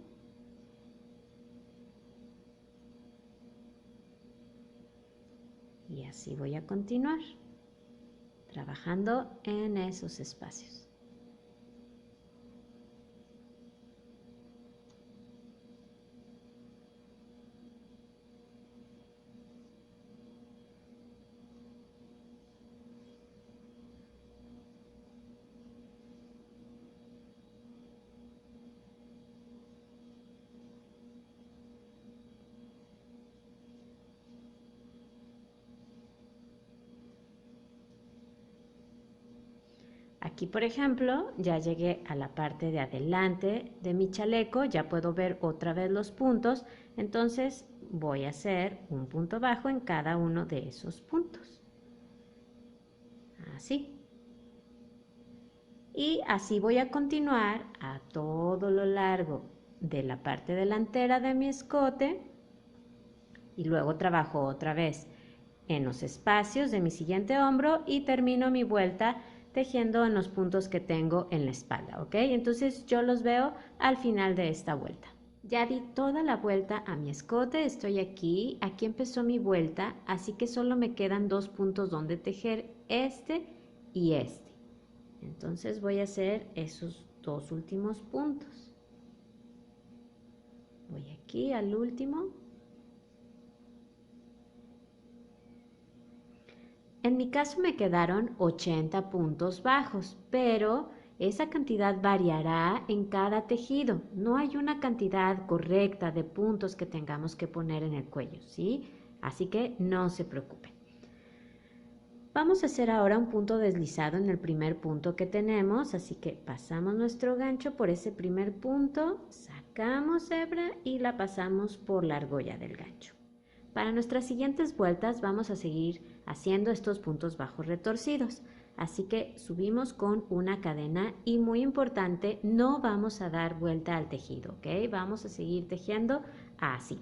Y así voy a continuar trabajando en esos espacios. Aquí, por ejemplo, ya llegué a la parte de adelante de mi chaleco, ya puedo ver otra vez los puntos, entonces voy a hacer un punto bajo en cada uno de esos puntos. Así. Y así voy a continuar a todo lo largo de la parte delantera de mi escote y luego trabajo otra vez en los espacios de mi siguiente hombro y termino mi vuelta tejiendo en los puntos que tengo en la espalda, ¿ok? Entonces yo los veo al final de esta vuelta. Ya di toda la vuelta a mi escote, estoy aquí empezó mi vuelta, así que solo me quedan dos puntos donde tejer, este y este. Entonces voy a hacer esos dos últimos puntos. Voy aquí al último. En mi caso me quedaron 80 puntos bajos, pero esa cantidad variará en cada tejido. No hay una cantidad correcta de puntos que tengamos que poner en el cuello, ¿sí? Así que no se preocupen. Vamos a hacer ahora un punto deslizado en el primer punto que tenemos, así que pasamos nuestro gancho por ese primer punto, sacamos hebra y la pasamos por la argolla del gancho. Para nuestras siguientes vueltas vamos a seguir haciendo estos puntos bajos retorcidos, así que subimos con una cadena y muy importante, no vamos a dar vuelta al tejido, ¿ok? Vamos a seguir tejiendo así.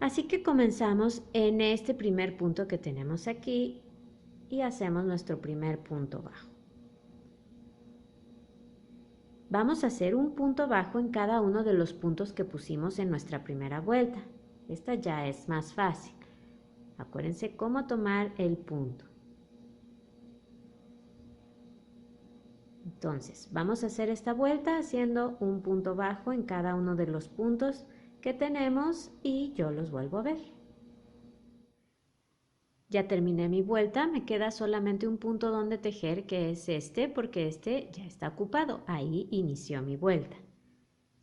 Así que comenzamos en este primer punto que tenemos aquí y hacemos nuestro primer punto bajo. Vamos a hacer un punto bajo en cada uno de los puntos que pusimos en nuestra primera vuelta. Esta ya es más fácil. Acuérdense cómo tomar el punto. Entonces, vamos a hacer esta vuelta haciendo un punto bajo en cada uno de los puntos que tenemos y yo los vuelvo a ver. Ya terminé mi vuelta, me queda solamente un punto donde tejer, que es este, porque este ya está ocupado. Ahí inició mi vuelta.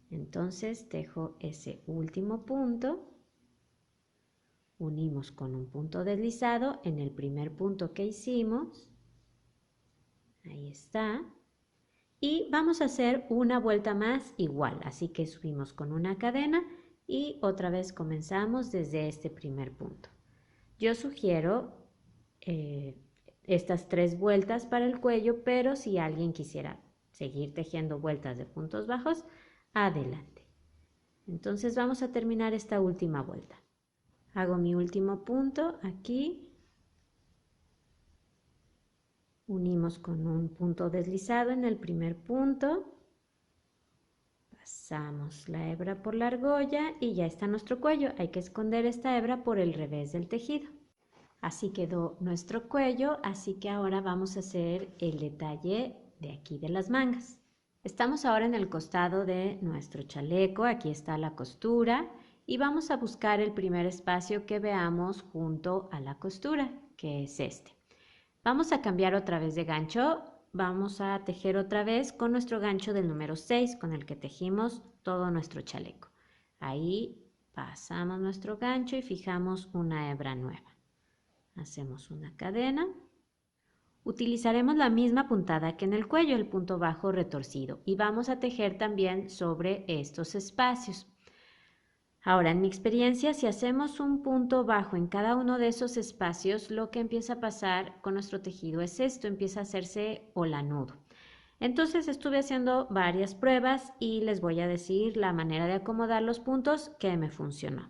Entonces tejo ese último punto, unimos con un punto deslizado en el primer punto que hicimos. Ahí está. Y vamos a hacer una vuelta más igual, así que subimos con una cadena y otra vez comenzamos desde este primer punto. Yo sugiero estas 3 vueltas para el cuello, pero si alguien quisiera seguir tejiendo vueltas de puntos bajos, adelante. Entonces vamos a terminar esta última vuelta. Hago mi último punto aquí. Unimos con un punto deslizado en el primer punto. Pasamos la hebra por la argolla y ya está nuestro cuello. Hay que esconder esta hebra por el revés del tejido. Así quedó nuestro cuello, así que ahora vamos a hacer el detalle de aquí de las mangas. Estamos ahora en el costado de nuestro chaleco, aquí está la costura y vamos a buscar el primer espacio que veamos junto a la costura, que es este. Vamos a cambiar otra vez de gancho, vamos a tejer otra vez con nuestro gancho del número 6, con el que tejimos todo nuestro chaleco. Ahí pasamos nuestro gancho y fijamos una hebra nueva. Hacemos una cadena. Utilizaremos la misma puntada que en el cuello, el punto bajo retorcido, y vamos a tejer también sobre estos espacios. Ahora, en mi experiencia, si hacemos un punto bajo en cada uno de esos espacios, lo que empieza a pasar con nuestro tejido es esto, empieza a hacerse holanudo. Entonces estuve haciendo varias pruebas y les voy a decir la manera de acomodar los puntos que me funcionó.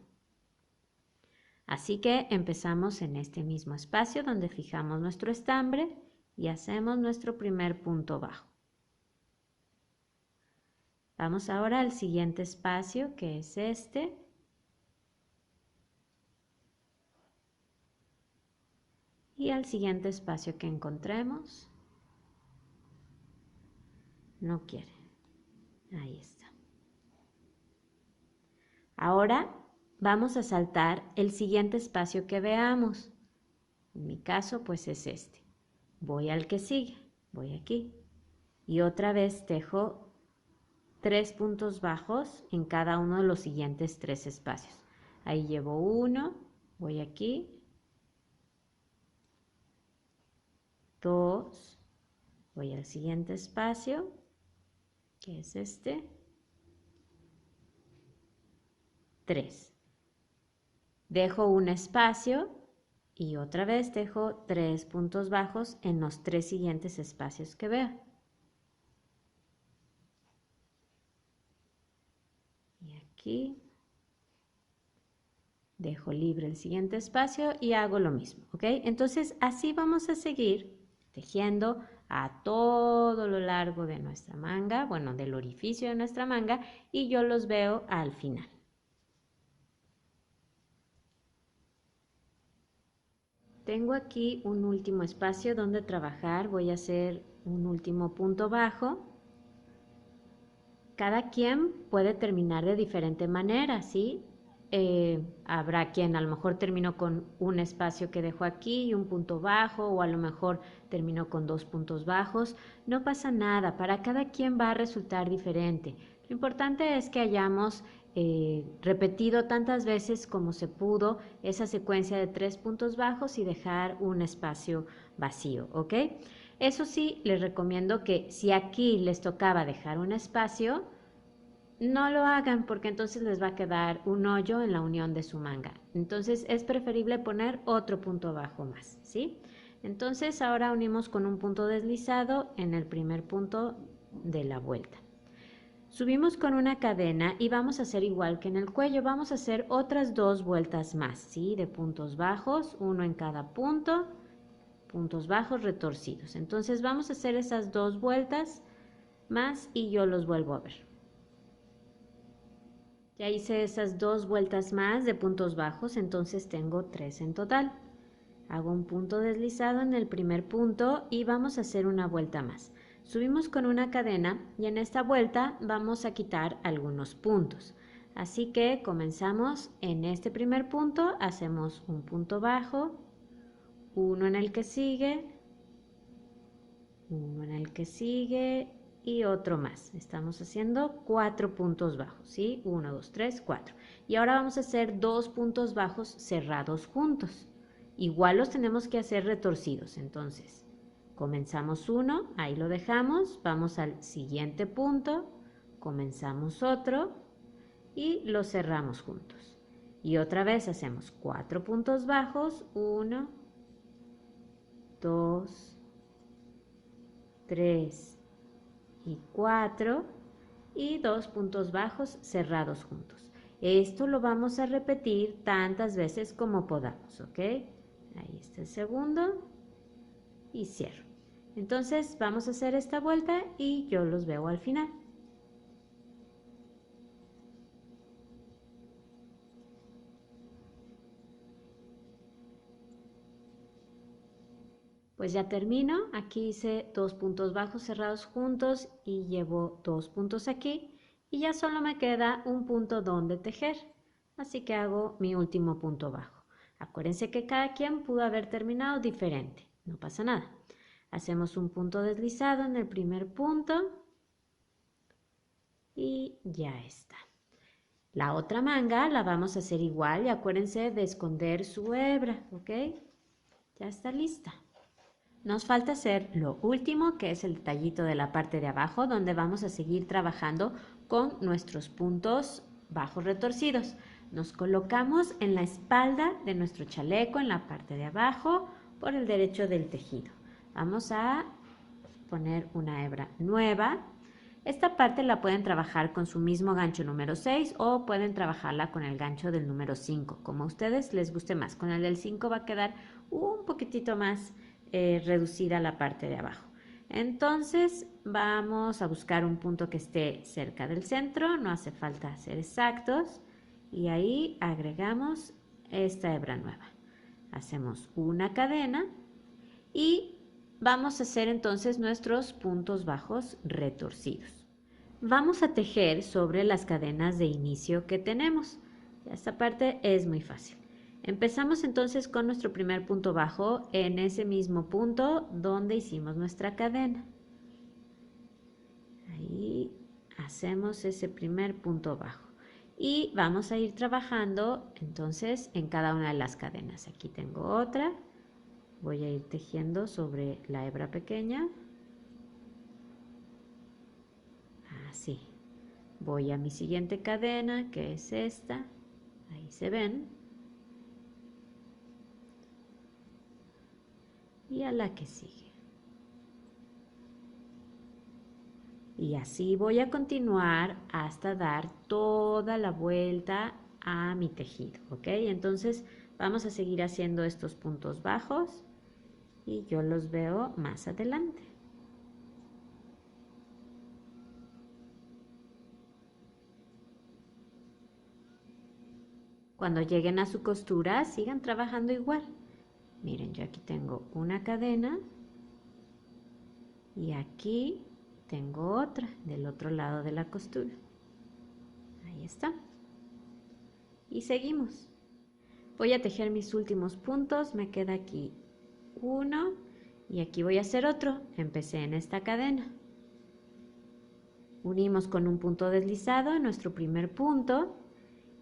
Así que empezamos en este mismo espacio donde fijamos nuestro estambre y hacemos nuestro primer punto bajo. Vamos ahora al siguiente espacio, que es este. Y al siguiente espacio que encontremos. No quiere. Ahí está. Ahora vamos a saltar el siguiente espacio que veamos. En mi caso, pues es este. Voy al que sigue. Voy aquí. Y otra vez tejo 3 puntos bajos en cada uno de los siguientes 3 espacios. Ahí llevo uno, voy aquí, 2, voy al siguiente espacio, que es este, 3. Dejo un espacio y otra vez dejo 3 puntos bajos en los 3 siguientes espacios que veo. Y aquí dejo libre el siguiente espacio y hago lo mismo, ¿ok? Entonces así vamos a seguir tejiendo a todo lo largo de nuestra manga, bueno, del orificio de nuestra manga, y yo los veo al final. Tengo aquí un último espacio donde trabajar, voy a hacer un último punto bajo. Cada quien puede terminar de diferente manera, ¿sí? Habrá quien a lo mejor terminó con un espacio que dejó aquí y un punto bajo, o a lo mejor terminó con 2 puntos bajos. No pasa nada, para cada quien va a resultar diferente. Lo importante es que hayamos repetido tantas veces como se pudo esa secuencia de 3 puntos bajos y dejar un espacio vacío, ¿ok? Eso sí, les recomiendo que si aquí les tocaba dejar un espacio, no lo hagan porque entonces les va a quedar un hoyo en la unión de su manga. Entonces es preferible poner otro punto bajo más, ¿sí? Entonces ahora unimos con un punto deslizado en el primer punto de la vuelta. Subimos con una cadena y vamos a hacer igual que en el cuello. Vamos a hacer otras 2 vueltas más, ¿sí? De puntos bajos, uno en cada punto, puntos bajos retorcidos. Entonces vamos a hacer esas 2 vueltas más y yo los vuelvo a ver. Ya hice esas 2 vueltas más de puntos bajos, entonces tengo 3 en total. Hago un punto deslizado en el primer punto y vamos a hacer una vuelta más. Subimos con una cadena y en esta vuelta vamos a quitar algunos puntos. Así que comenzamos en este primer punto, hacemos un punto bajo, uno en el que sigue, uno en el que sigue y otro más. Estamos haciendo 4 puntos bajos, ¿sí? 1, 2, 3, 4. Y ahora vamos a hacer 2 puntos bajos cerrados juntos. Igual los tenemos que hacer retorcidos, entonces comenzamos uno, ahí lo dejamos, vamos al siguiente punto, comenzamos otro y lo cerramos juntos. Y otra vez hacemos 4 puntos bajos, 1, 2, 3 y 4 y 2 puntos bajos cerrados juntos. Esto lo vamos a repetir tantas veces como podamos, ¿ok? Ahí está el segundo y cierro. Entonces vamos a hacer esta vuelta y yo los veo al final. Pues ya termino, aquí hice 2 puntos bajos cerrados juntos y llevo 2 puntos aquí y ya solo me queda un punto donde tejer, así que hago mi último punto bajo. Acuérdense que cada quien pudo haber terminado diferente, no pasa nada. Hacemos un punto deslizado en el primer punto y ya está. La otra manga la vamos a hacer igual y acuérdense de esconder su hebra, ¿ok? Ya está lista. Nos falta hacer lo último, que es el detallito de la parte de abajo, donde vamos a seguir trabajando con nuestros puntos bajos retorcidos. Nos colocamos en la espalda de nuestro chaleco, en la parte de abajo, por el derecho del tejido. Vamos a poner una hebra nueva. Esta parte la pueden trabajar con su mismo gancho número 6 o pueden trabajarla con el gancho del número 5, como a ustedes les guste más. Con el del 5 va a quedar un poquitito más reducida la parte de abajo. Entonces vamos a buscar un punto que esté cerca del centro, no hace falta ser exactos, y ahí agregamos esta hebra nueva. Hacemos una cadena y vamos a hacer entonces nuestros puntos bajos retorcidos. Vamos a tejer sobre las cadenas de inicio que tenemos. Esta parte es muy fácil. Empezamos entonces con nuestro primer punto bajo en ese mismo punto donde hicimos nuestra cadena. Ahí hacemos ese primer punto bajo. Y vamos a ir trabajando entonces en cada una de las cadenas. Aquí tengo otra. Voy a ir tejiendo sobre la hebra pequeña. Así. Voy a mi siguiente cadena, que es esta. Ahí se ven. Y a la que sigue. Y así voy a continuar hasta dar toda la vuelta a mi tejido, ¿ok? Entonces vamos a seguir haciendo estos puntos bajos y yo los veo más adelante. Cuando lleguen a su costura, sigan trabajando igual. Miren, yo aquí tengo una cadena y aquí tengo otra del otro lado de la costura. Ahí está. Y seguimos. Voy a tejer mis últimos puntos, me queda aquí uno y aquí voy a hacer otro. Empecé en esta cadena. Unimos con un punto deslizado en nuestro primer punto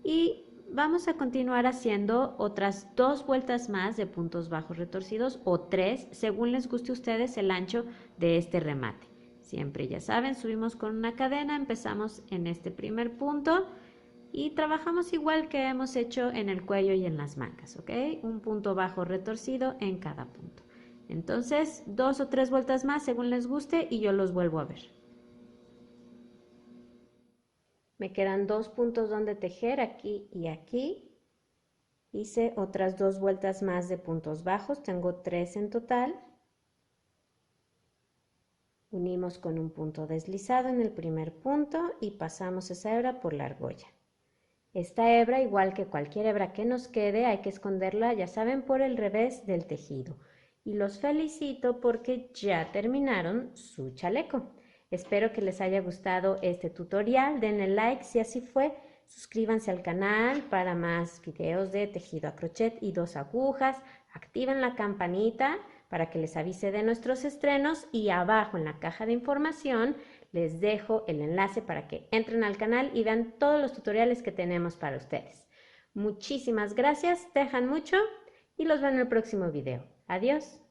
y vamos a continuar haciendo otras 2 vueltas más de puntos bajos retorcidos o 3, según les guste a ustedes el ancho de este remate. Siempre, ya saben, subimos con una cadena, empezamos en este primer punto y trabajamos igual que hemos hecho en el cuello y en las mangas, ¿ok? Un punto bajo retorcido en cada punto. Entonces, 2 o 3 vueltas más según les guste y yo los vuelvo a ver. Me quedan 2 puntos donde tejer, aquí y aquí. Hice otras 2 vueltas más de puntos bajos, tengo 3 en total. Unimos con un punto deslizado en el primer punto y pasamos esa hebra por la argolla. Esta hebra, igual que cualquier hebra que nos quede, hay que esconderla, ya saben, por el revés del tejido. Y los felicito porque ya terminaron su chaleco. Espero que les haya gustado este tutorial, denle like si así fue, suscríbanse al canal para más videos de tejido a crochet y 2 agujas, activen la campanita para que les avise de nuestros estrenos y abajo en la caja de información les dejo el enlace para que entren al canal y vean todos los tutoriales que tenemos para ustedes. Muchísimas gracias, tejan mucho y los veo en el próximo video. Adiós.